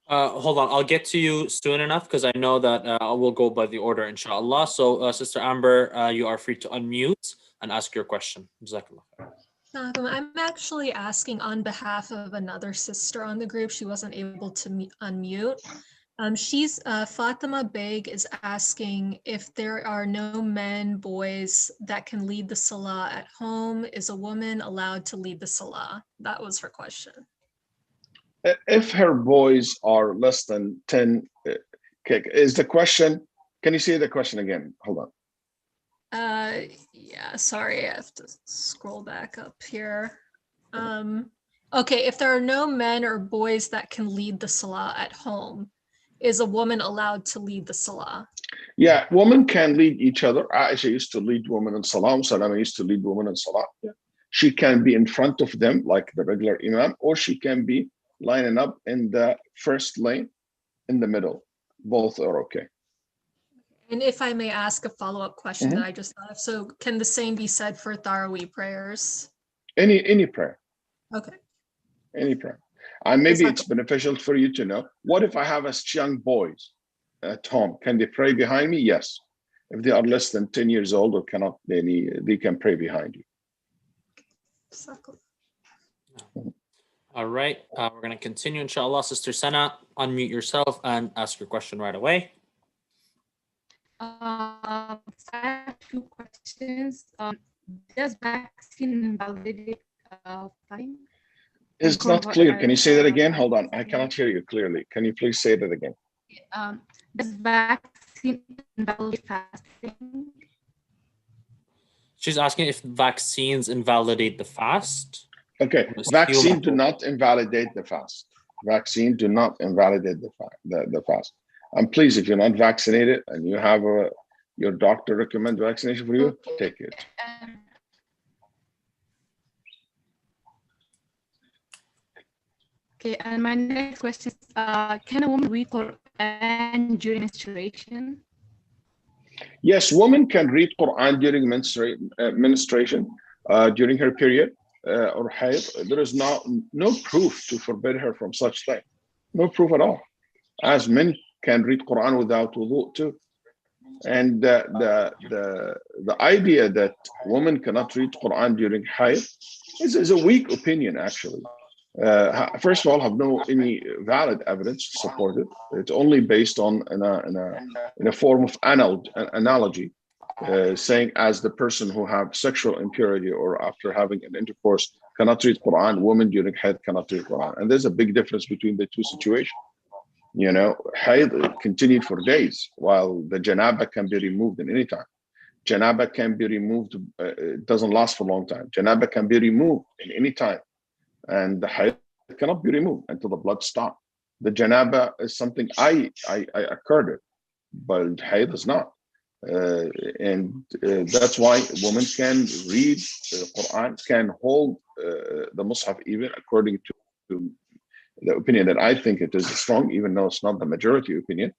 Hold on, I'll get to you soon enough because I know that I will go by the order, inshallah. So, Sister Amber, you are free to unmute and ask your question. Jazakallah khair. I'm actually asking on behalf of another sister on the group. She wasn't able to unmute. Fatima Beg is asking if there are no men, boys that can lead the salah at home. Is a woman allowed to lead the salah? That was her question. If her boys are less than 10, is the question, can you say the question again? Hold on. Yeah, sorry, I have to scroll back up here. Okay, if there are no men or boys that can lead the salah at home, is a woman allowed to lead the salah? Yeah, women can lead each other. Aisha used to lead women in salah. Salama used to lead women in salah. Yeah. She can be in front of them like the regular imam, or she can be lining up in the first lane in the middle. Both are okay. And if I may ask a follow-up question that I just thought of, so can the same be said for Taraweeh prayers? Any prayer. Okay. Any prayer. And maybe it's beneficial for you to know, what if I have young boys at home? Can they pray behind me? Yes. If they are less than 10 years old or cannot, they can pray behind you. All right, we're going to continue, inshallah. Sister Sana, unmute yourself and ask your question right away. I have two questions. Does vaccine invalidate time? It's not clear. Can you say that again? Hold on. I cannot hear you clearly. Can you please say that again? Does vaccine invalidate fasting? She's asking if vaccines invalidate the fast. Okay. Vaccine do not invalidate the fast. Vaccine do not invalidate the fast. And please, if you're not vaccinated and you have your doctor recommend vaccination for you, take it. Okay, and my next question is, can a woman read Quran during menstruation? Yes, women can read Quran during menstruation, during her period or haid. There is no proof to forbid her from such thing. No proof at all. As men can read Quran without wudu too. And the idea that women cannot read Quran during haid is a weak opinion, actually. First of all, have any valid evidence to support it. It's only based on in a form of analogy, saying as the person who have sexual impurity or after having an intercourse cannot read Quran, women during haid cannot read Quran. And there's a big difference between the two situations. You know, haid continued for days, while the janaba can be removed in any time. Janaba can be removed, it doesn't last for a long time. Janaba can be removed in any time. And the haid cannot be removed until the blood stops. The janaba is something I occurred it, but haid is not. That's why women can read Quran, can hold the Mus'haf even according to the opinion that I think it is strong, even though it's not the majority opinion.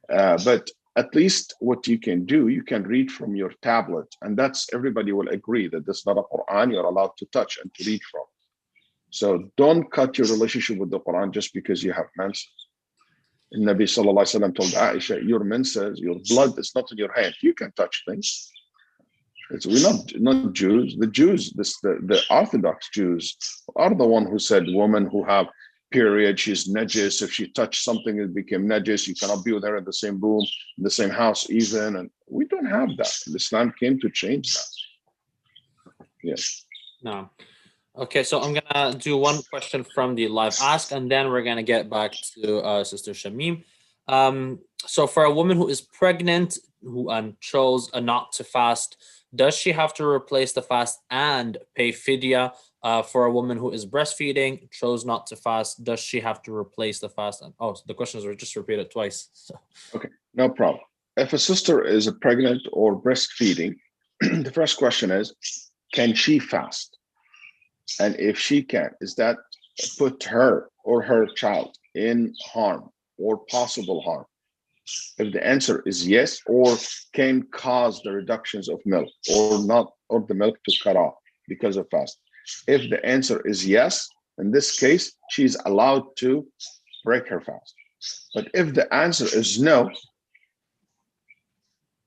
But at least what you can do, you can read from your tablet. And that's, everybody will agree that this is not a Quran you're allowed to touch and to read from. So don't cut your relationship with the Quran just because you have menses. And Nabi Sallallahu Alaihi Wasallam told Aisha, your menses, your blood is not in your hand. You can touch things. We're not Jews. The Jews, the Orthodox Jews are the one who said women who have period, she's najis. If she touched something, it became najis. You cannot be with her in the same room, in the same house even. And we don't have that. Islam came to change that. Yes. No. Okay, so I'm gonna do one question from the live ask, and then we're gonna get back to Sister Shamim. So for a woman who is pregnant who chose not to fast, does she have to replace the fast and pay fidya? For a woman who is breastfeeding, chose not to fast, does she have to replace the fast? And so the questions were just repeated twice. So. Okay, no problem. If a sister is pregnant or breastfeeding, the first question is, can she fast? And if she can, is that put her or her child in harm or possible harm? If the answer is yes, or can cause the reductions of milk or not, or the milk to cut off because of fast. If the answer is yes, in this case, she's allowed to break her fast. But if the answer is no,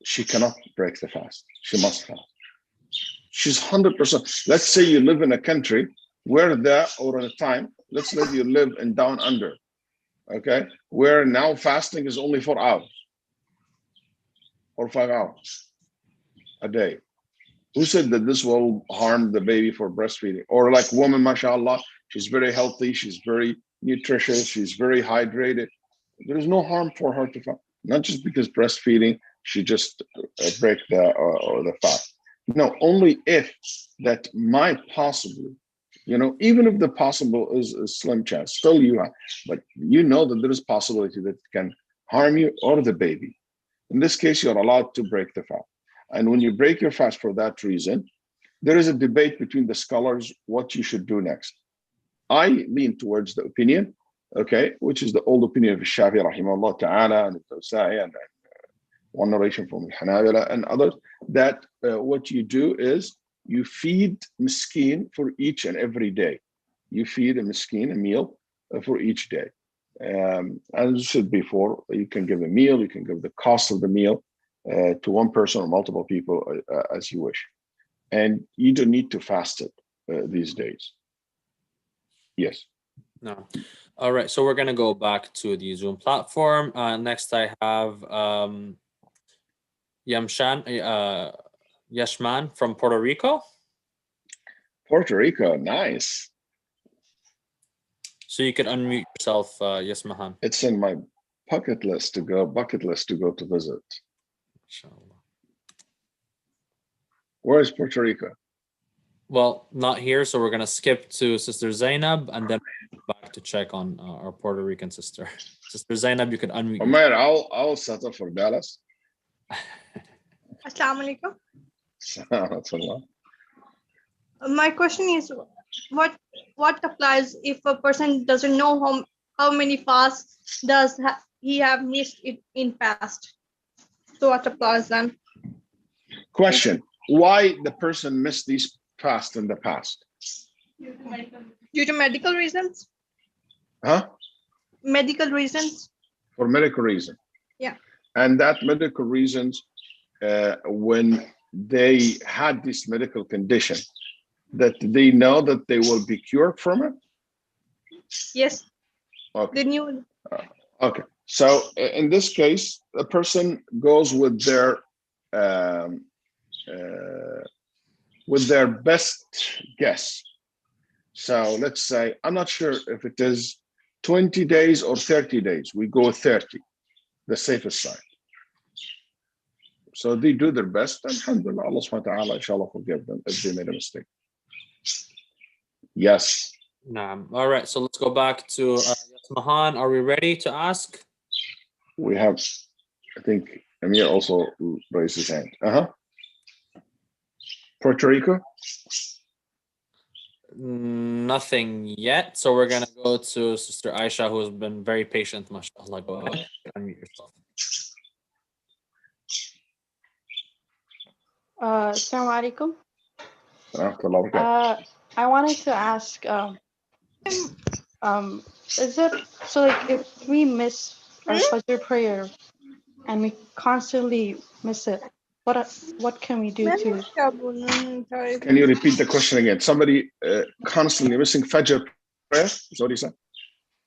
she cannot break the fast. She must fast. She's 100%. Let's say you live in a country where or at a time, let's say you live in down under, okay, where now fasting is only 4 hours or 5 hours a day. Who said that this will harm the baby for breastfeeding? Or like woman, mashallah, she's very healthy, she's very nutritious, she's very hydrated. There is no harm for her to fast. Not just because breastfeeding, she just break the fast. No, only if that might possibly, even if the possible is a slim chance, still you have, but you know that there is possibility that it can harm you or the baby. In this case, you're allowed to break the fast. And when you break your fast for that reason, there is a debate between the scholars what you should do next. I lean towards the opinion, okay, which is the old opinion of Shafi'i rahimahullah ta'ala and Tawsa'i and one narration from Hanabila and others, that what you do is you feed miskin for each and every day. You feed a miskin a meal for each day. As I said before, you can give a meal, you can give the cost of the meal to one person or multiple people as you wish. And you don't need to fast it these days. Yes. No. All right. So we're going to go back to the Zoom platform. Next, I have Yashman from Puerto Rico. Puerto Rico, nice. So you can unmute yourself, Yasmahan. It's in my bucket list to go to visit. Inshallah. Where is Puerto Rico? Well, not here, so we're gonna skip to Sister Zainab and then back to check on our Puerto Rican sister. Sister Zainab, you can unmute. Omer, I'll settle for Dallas. Assalamu alaikum. My question is, what applies if a person doesn't know how many fasts does he have missed it in past? So what applies then? Question: why the person missed these fasts in the past? Due to medical reasons? Huh? Medical reasons? For medical reason. Yeah. And that medical reasons, when they had this medical condition, that they know that they will be cured from it? Yes. Okay. The new. Okay. So in this case, the person goes with their best guess. So let's say, I'm not sure if it is 20 days or 30 days. We go with 30, the safest side. So they do their best. Alhamdulillah, Allah subhanahu wa ta'ala, inshallah, forgive them if they made a mistake. Yes. All right, so let's go back to Yasmahan. Are we ready to ask? We have, I think Amir also raised his hand. Puerto Rico? Nothing yet. So we're going to go to Sister Aisha, who has been very patient. MashaAllah. Go ahead. Unmute yourself. Assalamu alaikum. I wanted to ask, is it, so like if we miss our Fajr prayer and we constantly miss it, what can we do to? Can you repeat the question again? Somebody constantly missing Fajr prayer? Is what you said?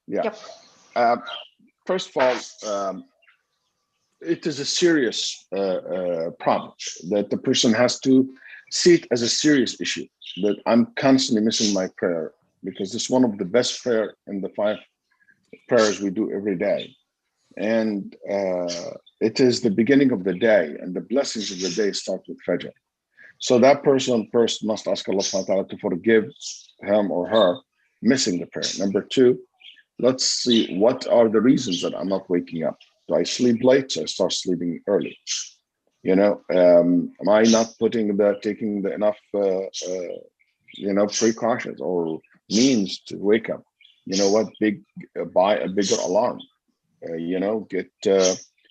Yeah. Yep. First of all, it is a serious problem that the person has to see it as a serious issue, that I'm constantly missing my prayer, because it's one of the best prayer in the 5 prayers we do every day. And it is the beginning of the day, and the blessings of the day start with Fajr. So that person first must ask Allah subhanahu wa ta'ala to forgive him or her missing the prayer. Number 2, let's see what are the reasons that I'm not waking up. Do I sleep late? So I start sleeping early. Am I not taking the enough precautions or means to wake up? Buy a bigger alarm.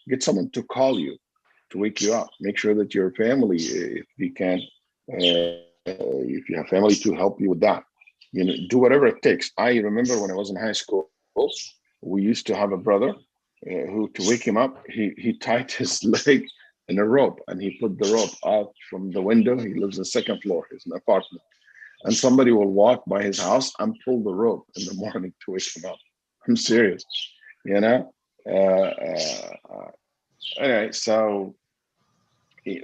Get someone to call you to wake you up. Make sure that your family, if you can, if you have family, to help you with that. Do whatever it takes. I remember when I was in high school, We used to have a brother who, to wake him up, he tied his leg in a rope, and he put the rope out from the window. He lives on the second floor, it's an apartment. And somebody will walk by his house and pull the rope in the morning to wake him up. I'm serious, you know? Anyway, so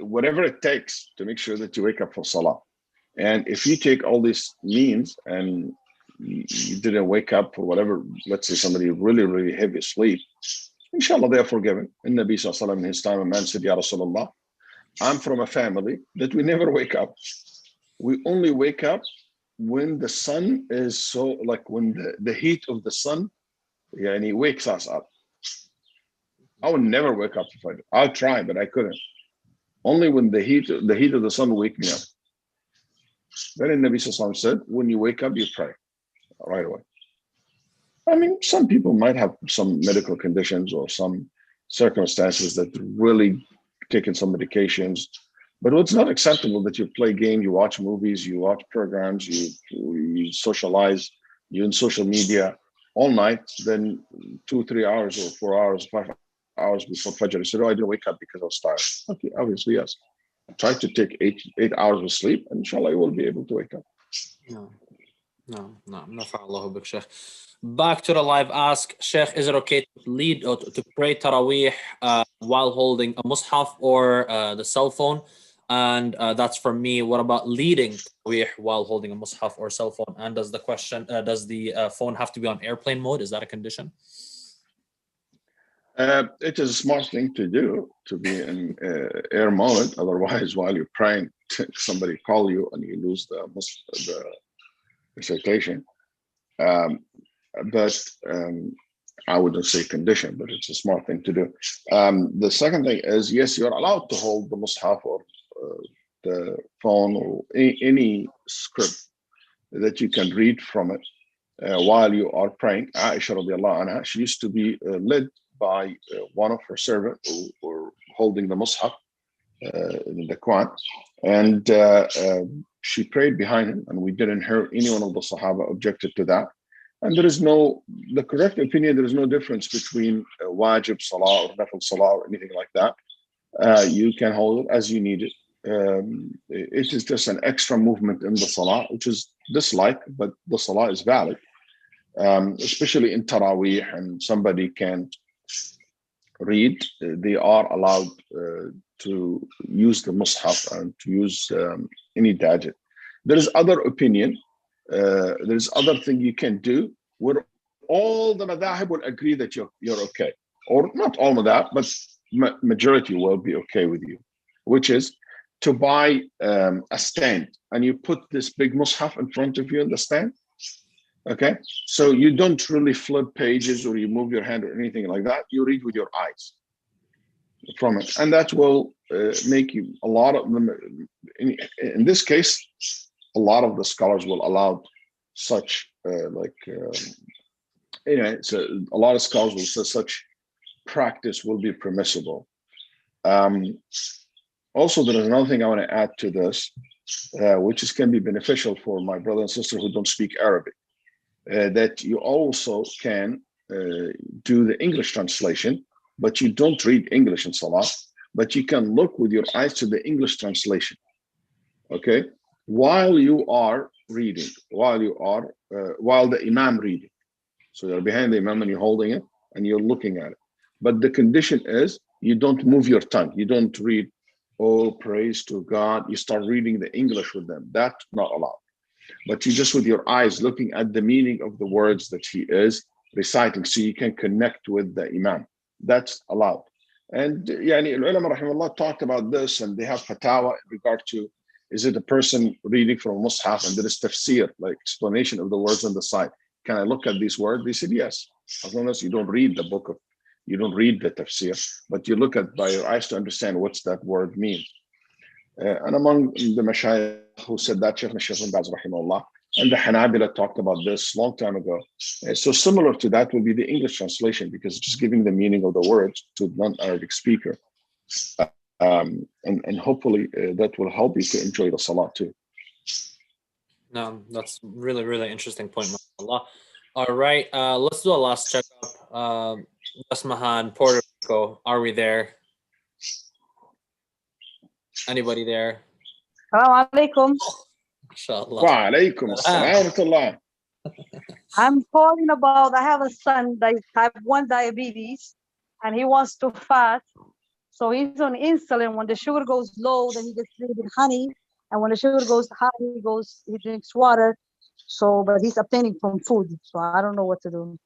whatever it takes to make sure that you wake up for Salah. And if you take all these means and you didn't wake up for whatever, let's say somebody really, really heavy sleep, inshallah, they are forgiven. And Nabi Sallallahu Alaihi Wasallam in his time, a man said, Ya Rasulullah, I'm from a family that we never wake up. We only wake up when the sun is so, like when the heat of the sun, and he wakes us up. I would never wake up for Fajr. I'll try, but I couldn't. Only when the heat of the sun will wake me up. Then the Nabi Sallallahu Alaihi Wasallam said, when you wake up, you pray right away. I mean, some people might have some medical conditions or some circumstances that really taking some medications, but it's not acceptable that you play games, you watch movies, you watch programs, you socialize, you're in social media all night, then 2, 3 hours or 4 hours, 5 hours before Fajr, you say, oh, I didn't wake up because I was tired. Okay, obviously, yes. Try to take 8 hours of sleep, and inshallah, you will be able to wake up. No. Nafa'Allahu bik, Sheikh. Back to the live ask, Sheikh, is it okay to lead or to pray Taraweeh while holding a mushaf or the cell phone? And that's from me. What about leading Taraweeh while holding a mushaf or cell phone? And does the phone have to be on airplane mode? Is that a condition? It is a smart thing to do, to be in air mode. Otherwise, while you're praying, somebody call you and you lose the recitation. But I wouldn't say condition, but it's a smart thing to do. The second thing is, yes, you're allowed to hold the mushaf or the phone or any script that you can read from it while you are praying. Aisha radiallahu anha, she used to be led by one of her servants who were holding the mushaf in the Quran, and she prayed behind him, and we didn't hear any one of the Sahaba objected to that. And there is the correct opinion, there is no difference between wajib salah or nafil salah or anything like that. You can hold it as you need it. It is just an extra movement in the salah, which is disliked, but the salah is valid, especially in Taraweeh, and somebody can't read, they are allowed to use the mushaf and to use any gadget. There is other opinion, there's other thing you can do where all the madhahib will agree that you're okay, or not all madhahib, but majority will be okay with you, which is to buy a stand and you put this big mushaf in front of you in the stand. Okay, so you don't really flip pages or you move your hand or anything like that. You read with your eyes from it, and that will make you, a lot of them, in this case, a lot of the scholars will allow such so a lot of scholars will say such practice will be permissible. Also, there is another thing I want to add to this, which can be beneficial for my brother and sister who don't speak Arabic. That you also can do the English translation, but you don't read English in Salah, but you can look with your eyes to the English translation, okay? While you are reading, while the Imam reading. So you're behind the Imam and you're holding it and you're looking at it. But the condition is you don't move your tongue. You don't read, oh, praise to God. You start reading the English with them. That's not allowed. But you just with your eyes looking at the meaning of the words that he is reciting, so you can connect with the Imam. That's allowed. And ulama rahimahullah talked about this, and they have fatwa in regard to, is it a person reading from a mushaf and there is tafsir, like explanation of the words on the side? Can I look at these words? They said yes, as long as you don't read you don't read the tafsir, but you look at by your eyes to understand what's that word mean. And among the mashayikh who said that, Shaykh bin Baz rahimahullah, and the Hanabila talked about this long time ago. So similar to that will be the English translation, because it's just giving the meaning of the words to non-Arabic speaker. And hopefully that will help you to enjoy the salah too. No, that's really, really interesting point, mashallah. All right, let's do a last checkup. Asmahan, Puerto Rico, are we there? Anybody there? Assalamu alaikum. Inshallah. Wa alaikum assalam wa rahmatullah. I'm calling about, I have a son that is type 1 diabetes and he wants to fast. So he's on insulin. When the sugar goes low, then he gets a little bit honey. And when the sugar goes high, he drinks water. So, but he's abstaining from food. So I don't know what to do.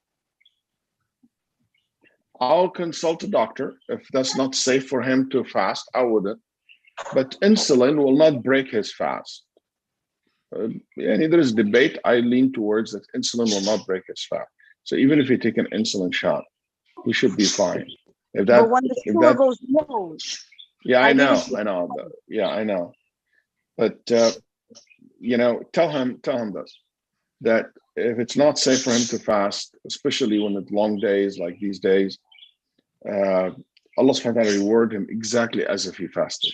I'll consult a doctor. If that's not safe for him to fast, I wouldn't. But insulin will not break his fast. And there is debate. I lean towards that insulin will not break his fast. So even if you take an insulin shot, he should be fine. If that, but when the sugar goes low. Yeah, I know. Yeah, I know. But tell him this, that if it's not safe for him to fast, especially when it's long days like these days, Allah subhanahu wa ta'ala reward him exactly as if he fasted.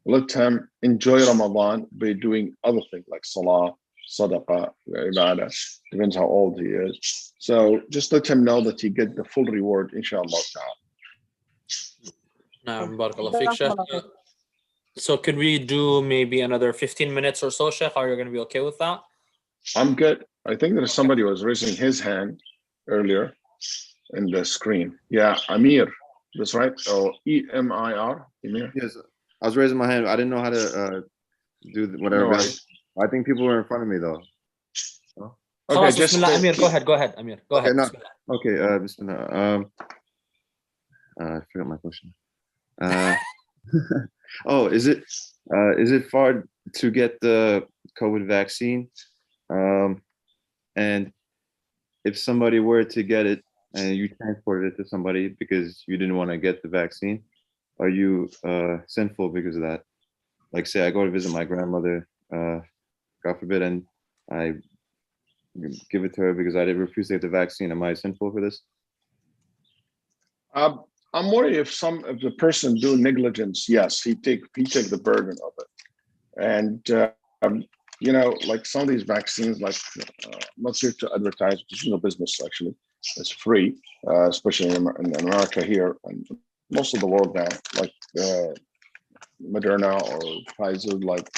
Let him enjoy Ramadan by doing other things like salah, sadaqah, ibadah, depends how old he is. So just let him know that he get the full reward, inshallah ta'ala. Barakallah feek, Sheikh. So could we do maybe another 15 minutes or so, Sheikh? Are you going to be okay with that? I'm good. I think there's somebody who was raising his hand earlier in the screen. Yeah, Amir. That's right. Oh, E-M-I-R. Amir. Yes, I was raising my hand. I didn't know how to do whatever. No, I think people were in front of me though. Okay, just Amir, go ahead, Amir. Go ahead. No, okay, Bismillah. I forgot my question. Oh, is it far to get the COVID vaccine? And if somebody were to get it and you transported it to somebody because you didn't want to get the vaccine, are you sinful because of that? Like, say I go to visit my grandmother, God forbid, and I give it to her because I didn't refuse to get the vaccine. Am I sinful for this? I'm worried if the person do negligence, yes, he take the burden of it. And like some of these vaccines, like I'm not here to advertise, there's no business actually. It's free, especially in America here and most of the world now, like Moderna or Pfizer. Like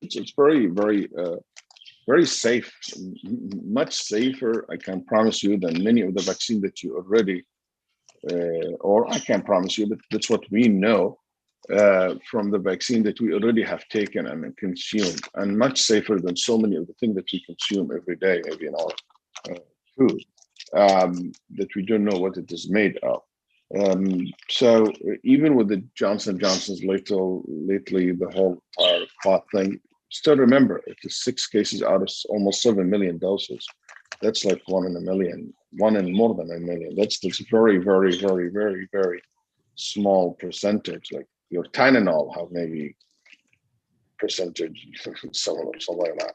it's very, very, very safe, much safer. I can promise you than many of the vaccines that you already. Or I can't promise you, but that's what we know from the vaccine that we already have taken and consumed, and much safer than so many of the things that we consume every day, maybe in our food, that we don't know what it is made of. So even with the Johnson & Johnson's lately, the whole entire clot thing, still remember, it is 6 cases out of almost 7 million doses. That's like 1 in a million, 1 in more than a million. That's very, very, very, very, very small percentage. Like your Tylenol have maybe percentage, something like that.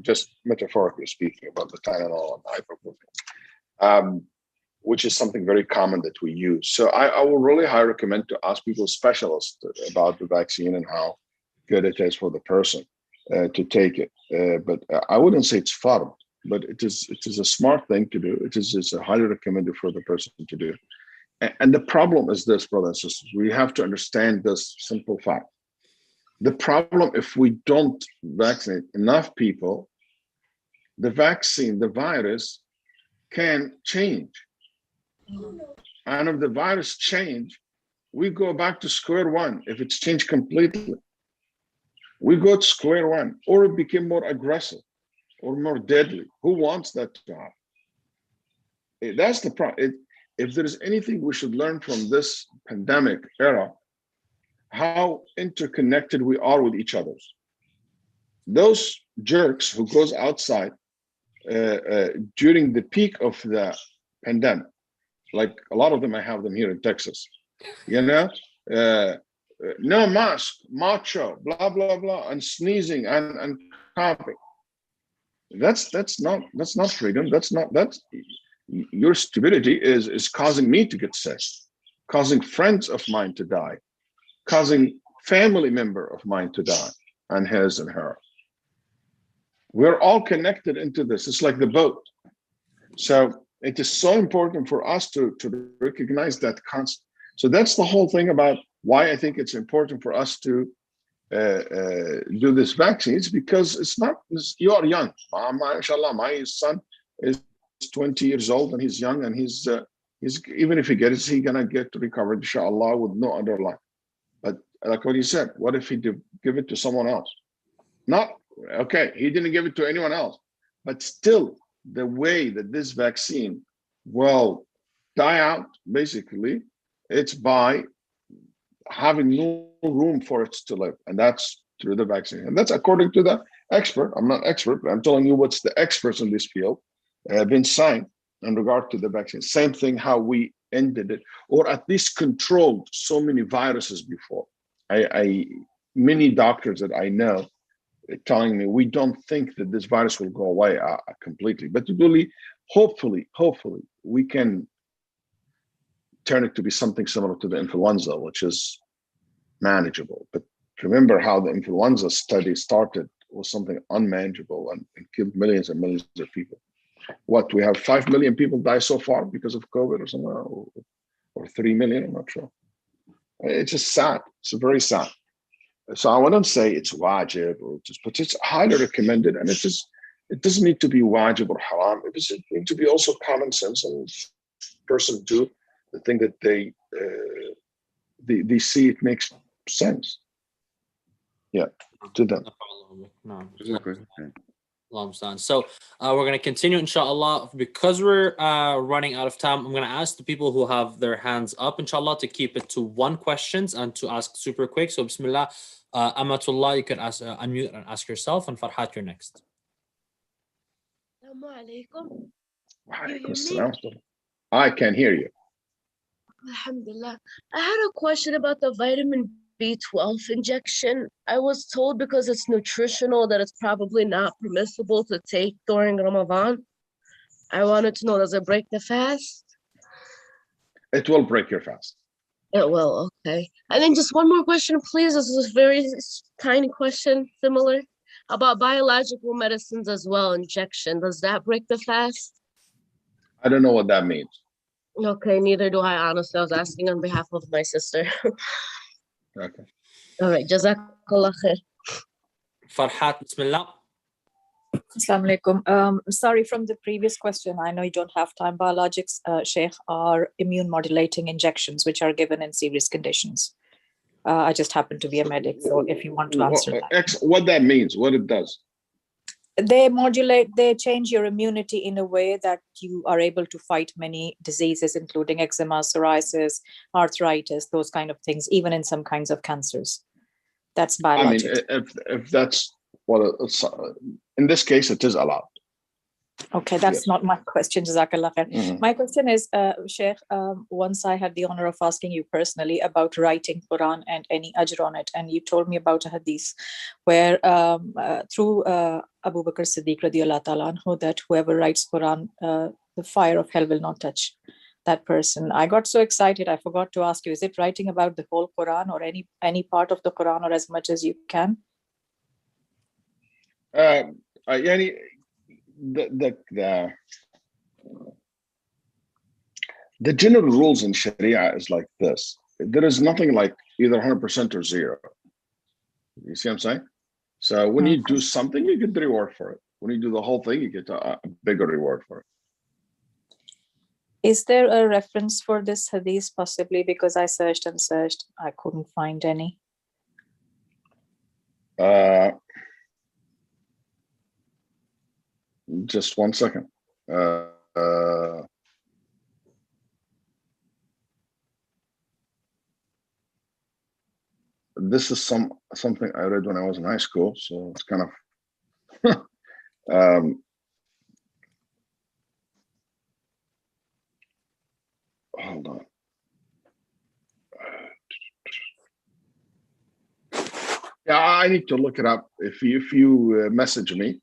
Just metaphorically speaking about the Tylenol and ibuprofen, which is something very common that we use. So I will really highly recommend to ask people, specialists, about the vaccine and how good it is for the person to take it. But I wouldn't say it's farm. But it is a smart thing to do. It's a highly recommended for the person to do. And the problem is this, brothers and sisters, we have to understand this simple fact. The problem, if we don't vaccinate enough people, the vaccine, the virus can change. And if the virus change, we go back to square one. If it's changed completely, we go to square one, or it became more aggressive or more deadly. Who wants that to happen? That's the problem. If there is anything we should learn from this pandemic era, how interconnected we are with each other. Those jerks who goes outside during the peak of the pandemic, like a lot of them, I have them here in Texas, no mask, macho, blah, blah, blah, and sneezing and coughing. That's not freedom. That's your stupidity is causing me to get sick, causing friends of mine to die, causing family member of mine to die, and his and her. We're all connected into this. It's like the boat. So it is so important for us to recognize that concept. So that's the whole thing about why I think it's important for us to do this vaccine. It's because it's not, you are young. MashaAllah, my son is 20 years old and he's young, and he's even if he gets it, he's gonna get recovered, inshallah, with no underlying. But like what you said, what if he give it to someone else? Not, okay, he didn't give it to anyone else, but still the way that this vaccine will die out, basically, it's by having no room for it to live, and that's through the vaccine. And that's according to the expert. I'm not expert, but I'm telling you what's the experts in this field have been saying in regard to the vaccine. Same thing, how we ended it, or at least controlled so many viruses before. Many doctors that I know telling me we don't think that this virus will go away completely, but really, hopefully, we can turn it to be something similar to the influenza, which is manageable. But remember how the influenza study started was something unmanageable and killed millions and millions of people. What, we have 5 million people die so far because of COVID or something, or 3 million, I'm not sure. It's just sad. It's very sad. So I wouldn't say it's wajib, but it's highly recommended, and it doesn't need to be wajib or haram. It doesn't need to be also common sense, and person do the thing that they see it makes sense. Yeah, to them. No. So we're going to continue, inshallah. Because we're running out of time, I'm going to ask the people who have their hands up, inshallah, to keep it to one questions and to ask super quick. So bismillah, Amatullah, you can ask, unmute and ask yourself, and Farhat, you're next. Assalamu alaikum. I can hear you. Alhamdulillah. I had a question about the vitamin B12 injection. I was told because it's nutritional that it's probably not permissible to take during Ramadan. I wanted to know, does it break the fast? It will break your fast. It will, okay. And then just one more question, please. This is a very tiny question, similar, about biological medicines as well, injection. Does that break the fast? I don't know what that means. Okay, neither do I, honestly. I was asking on behalf of my sister. Okay. All right, Jazakallah khair. Farhat, bismillah. Assalamu alaikum. Sorry, from the previous question, I know you don't have time. Biologics, Sheikh, are immune modulating injections which are given in serious conditions. I just happen to be a medic, so if you want to answer that. What that means, what it does? They change your immunity in a way that you are able to fight many diseases, including eczema, psoriasis, arthritis, those kind of things, even in some kinds of cancers. That's biologic. I mean, if that's what it's, in this case, it is allowed. Okay, that's not my question, Jazakallah khair. My question is, Sheikh, once I had the honor of asking you personally about writing Quran and any ajr on it, and you told me about a hadith where through Abu Bakr Siddiq radiallahu ta'ala anhu, that whoever writes Quran, the fire of hell will not touch that person. I got so excited, I forgot to ask you, is it writing about the whole Quran or any part of the Quran, or as much as you can? The general rules in Sharia is like this. There is nothing like either 100% or zero. You see what I'm saying? So when you do something, you get the reward for it. When you do the whole thing, you get a bigger reward for it. Is there a reference for this hadith possibly? Because I searched and searched, I couldn't find any. Just 1 second. This is something I read when I was in high school, so it's kind of hold on. Yeah, I need to look it up. If you message me,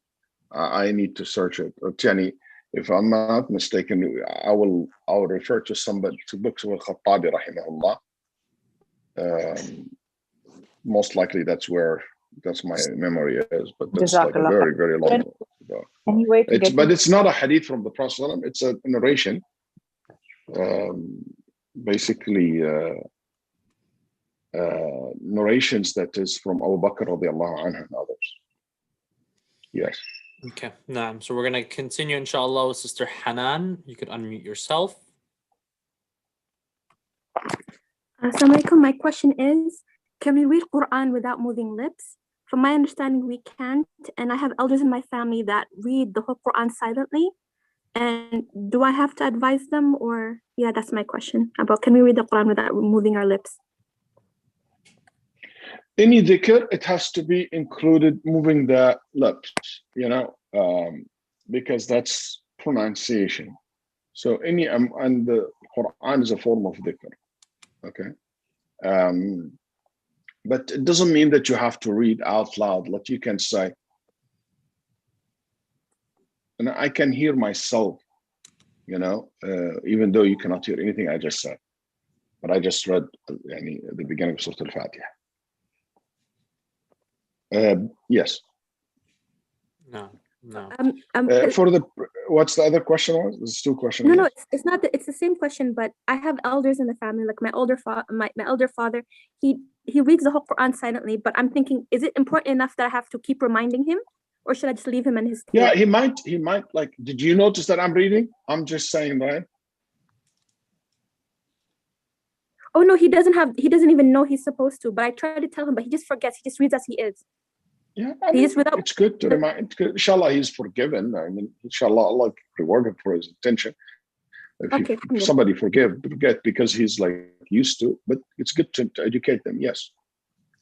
I need to search it. Or Tiani, if I'm not mistaken, I will refer to somebody, to books of Al-Khattabi rahimahullah. Most likely that's where That's my memory is, but that's like a Jazakallah. very, very long ago. Any way to get But it's not a hadith from the Prophet, it's a narration. Basically, narrations that is from Abu Bakr radiallahu anhu and others. Yes. Okay. Nah, so we're gonna continue, inshallah, with Sister Hanan. You could unmute yourself. Assalamu alaikum. My question is, can we read Quran without moving lips? From my understanding, we can't. And I have elders in my family that read the whole Quran silently. And do I have to advise them, or yeah, that's my question about, can we read the Quran without moving our lips? Any dhikr, it has to be included moving the lips, because that's pronunciation. So any, and the Quran is a form of dhikr, okay? But it doesn't mean that you have to read out loud. Like you can say, and I can hear myself, even though you cannot hear anything I just said. But I just read the beginning of Surah Al-Fatiha. Yes. No. For the, what's the other question was? There's two questions. No, it's not. It's the same question, but I have elders in the family. Like my elder father, he reads the whole Quran silently. But I'm thinking, is it important enough that I have to keep reminding him, or should I just leave him in his? Yeah, he might. Like, did you notice that I'm reading? I'm just saying, right? Oh no, he doesn't even know he's supposed to. But I try to tell him, but he just forgets. He just reads as he is. Yeah, it's good to remind. It's good. Inshallah, he's forgiven. I mean, inshallah, Allah reward him for his intention. If somebody forget because he's like used to, but it's good to educate them. Yes.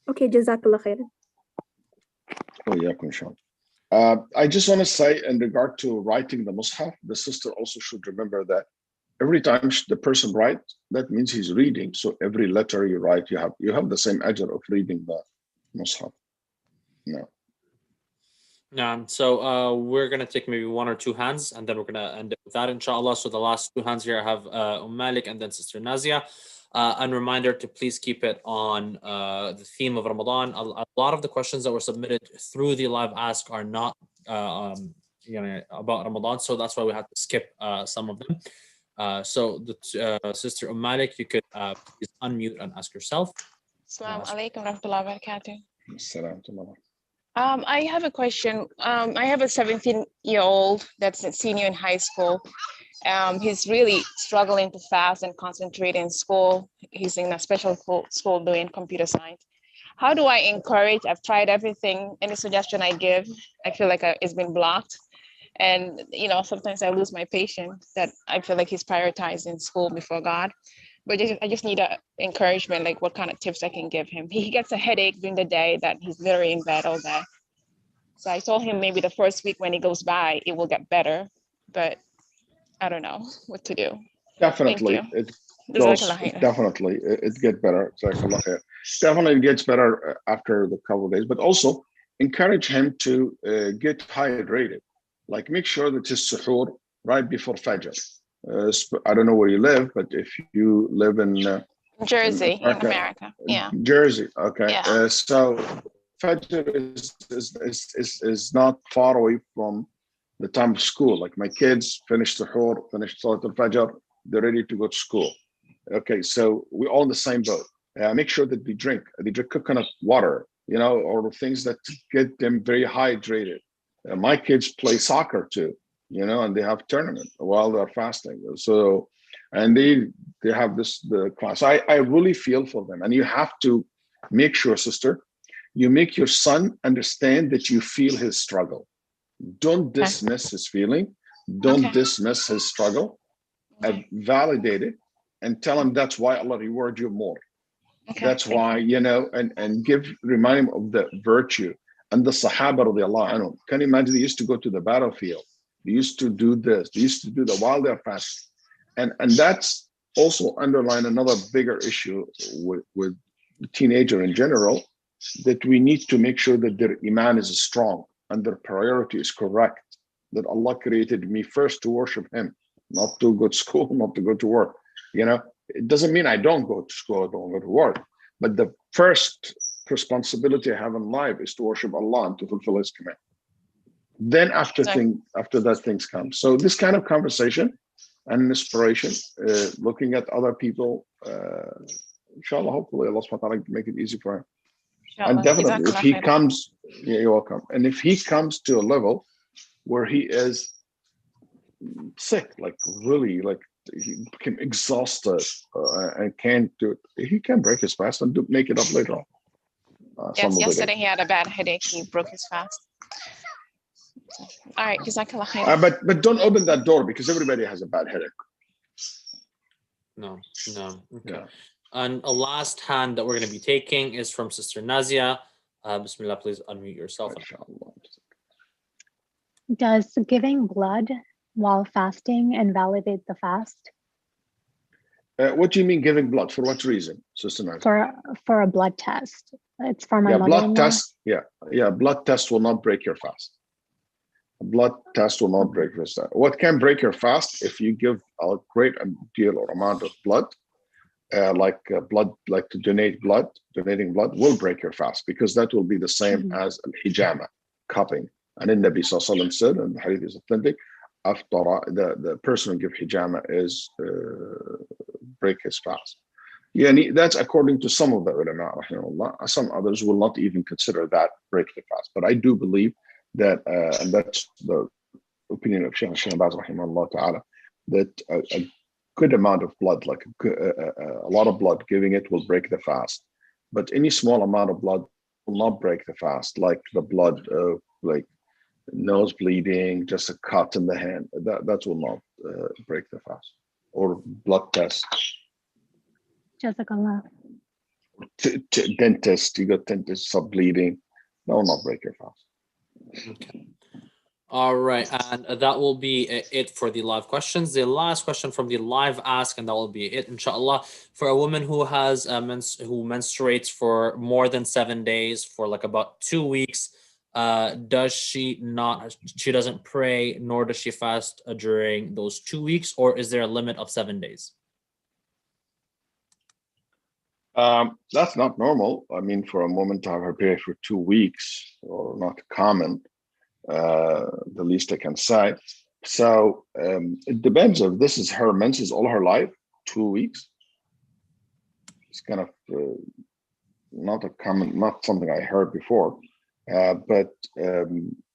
Okay, Jazakallah khairan. Oh yeah, inshallah. I just want to say, in regard to writing the Mus'haf, the sister also should remember that every time the person writes, that means he's reading. So every letter you write, you have the same ajr of reading the Mus'haf. No. So we're gonna take maybe one or two hands, and then we're gonna end it with that, inshallah. So the last two hands here, I have Malik and then Sister Nazia. And reminder to please keep it on the theme of Ramadan. A lot of the questions that were submitted through the live ask are not about Ramadan, so that's why we have to skip some of them. So the Sister Malik, you could please unmute and ask yourself. Assalamu alaikum warahmatullahi wabarakatuh. Assalamu. I have a question. I have a 17-year-old that's a senior in high school. He's really struggling to fast and concentrate in school. He's in a special school doing computer science. How do I encourage? I've tried everything. Any suggestion I give, I feel like it's been blocked. And, sometimes I lose my patience that I feel like he's prioritizing school before God. But I just need encouragement, like what kind of tips I can give him. He gets a headache during the day that he's literally in bed all day. So I told him maybe the first week when he goes by, it will get better, but I don't know what to do. Definitely, it gets better. Definitely it gets better after the couple of days, but also encourage him to get hydrated. Like make sure that his suhoor right before Fajr. I don't know where you live, but if you live in Jersey, in America, yeah. Jersey, okay. Yeah. So Fajr is not far away from the time of school. Like my kids finish suhoor, finish Salat al-Fajr, they're ready to go to school. Okay, so we're all in the same boat. Make sure that they drink coconut water, or things that get them very hydrated. My kids play soccer too. And they have tournament while they're fasting. So, and they have the class. I really feel for them. And you have to make sure, sister, you make your son understand that you feel his struggle. Don't dismiss his feeling. Don't dismiss his struggle. Validate it and tell him that's why Allah reward you more. That's why, and remind him of the virtue. And the Sahaba radiallahu anhum, can you imagine they used to go to the battlefield? They used to do this. They used to do that while they're fasting. And that's also underline another bigger issue with the teenager in general, that we need to make sure that their iman is strong and their priority is correct. That Allah created me first to worship him, not to go to school, not to go to work. It doesn't mean I don't go to school, I don't go to work. But the first responsibility I have in life is to worship Allah and to fulfill His command. Then after that things come. So this kind of conversation and inspiration, looking at other people, inshallah, hopefully Allah subhanahu wa ta'ala make it easy for him. And definitely, if he comes, yeah, you're welcome. And if he comes to a level where he is sick, like really, like he became exhausted and can't do it, he can break his fast and make it up later on. Yes, yesterday he had a bad headache. He broke his fast. All right, Jazakallah khair. But don't open that door because everybody has a bad headache. No. Okay. Yeah. And a last hand that we're going to be taking is from Sister Nazia. Bismillah, please unmute yourself. Does giving blood while fasting invalidate the fast? What do you mean giving blood? For what reason, Sister Nazia? For a blood test. It's for my mother-in-law. blood test. Blood test will not break your fast. A blood test will not break your fast. What can break your fast if you give a great deal or amount of blood, like to donating blood will break your fast because that will be the same as al-hijama, cupping. And then Nabi Sallallahu Alaihi Wasallam said, and the hadith is authentic, after the person who gives hijama is break his fast. Yeah, that's according to some of the ulama, rahimahullah. Some others will not even consider that break the fast. But I do believe that, and that's the opinion of Shaykh Baz rahimahullah ta'ala, that a good amount of blood, like a lot of blood, giving it will break the fast. But any small amount of blood will not break the fast, like the blood of like nose bleeding, just a cut in the hand, that will not break the fast. Or blood test. Jazakallah. Dentist, you got dentist, stop bleeding, that will not break your fast. Okay. All right, and that will be it for the live questions. The last question from the live ask, and that will be it, inshallah. For a woman who has who menstruates for more than 7 days, for like about 2 weeks, does she doesn't pray, nor does she fast during those 2 weeks, or is there a limit of 7 days? That's not normal. I mean, for a woman to have her period for 2 weeks, or not common, the least I can say. So it depends if this is her menses all her life, 2 weeks. It's kind of not a common, not something I heard before. But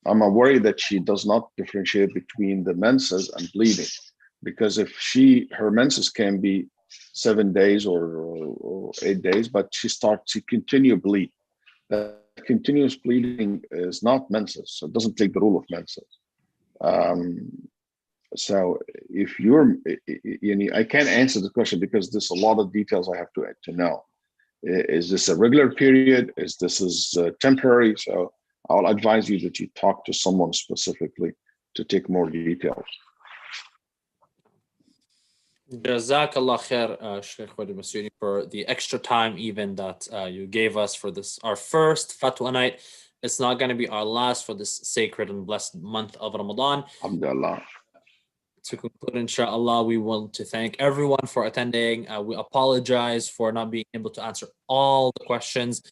I'm worried that she does not differentiate between the menses and bleeding, because if her menses can be 7 days or 8 days, but she starts to continue bleed. Continuous bleeding is not menses, so it doesn't take the rule of menses. So if I can't answer the question because there's a lot of details I have to know. Is this a regular period? Is temporary? So I'll advise you that you talk to someone specifically to take more details. Jazakallah khair, Sheikh Waleed Basyouni, for the extra time even that you gave us for this, our first Fatwa night. It's not going to be our last for this sacred and blessed month of Ramadan. Alhamdulillah. To conclude, inshallah, we want to thank everyone for attending. We apologize for not being able to answer all the questions.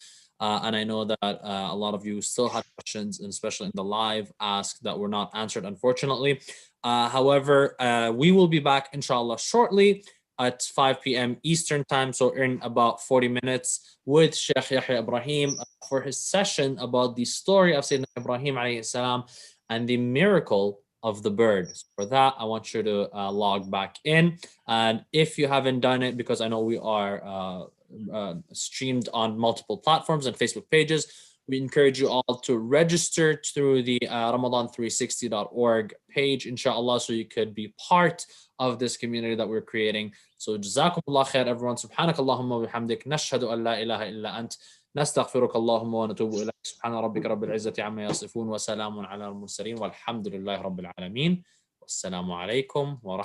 And I know that a lot of you still had questions, and especially in the live ask, that were not answered, unfortunately. However, we will be back, inshallah, shortly at 5 p.m. Eastern time, so in about 40 minutes, with Sheikh Yahya Ibrahim for his session about the story of Sayyidina Ibrahim alayhi salam and the miracle of the bird. So for that, I want you to log back in. And if you haven't done it, because I know we are streamed on multiple platforms and Facebook pages, we encourage you all to register through the Ramadan360.org page, inshallah, so you could be part of this community that we're creating. So jazakumullah khair, everyone. Subhanakallahumma wa bihamdik, nashhadu an la ilaha illa ant, نستغفرك اللهم ونتوب إليك سبحان ربك رب العزة عما يصفون وسلام على المرسلين والحمد لله رب العالمين والسلام عليكم ورحمة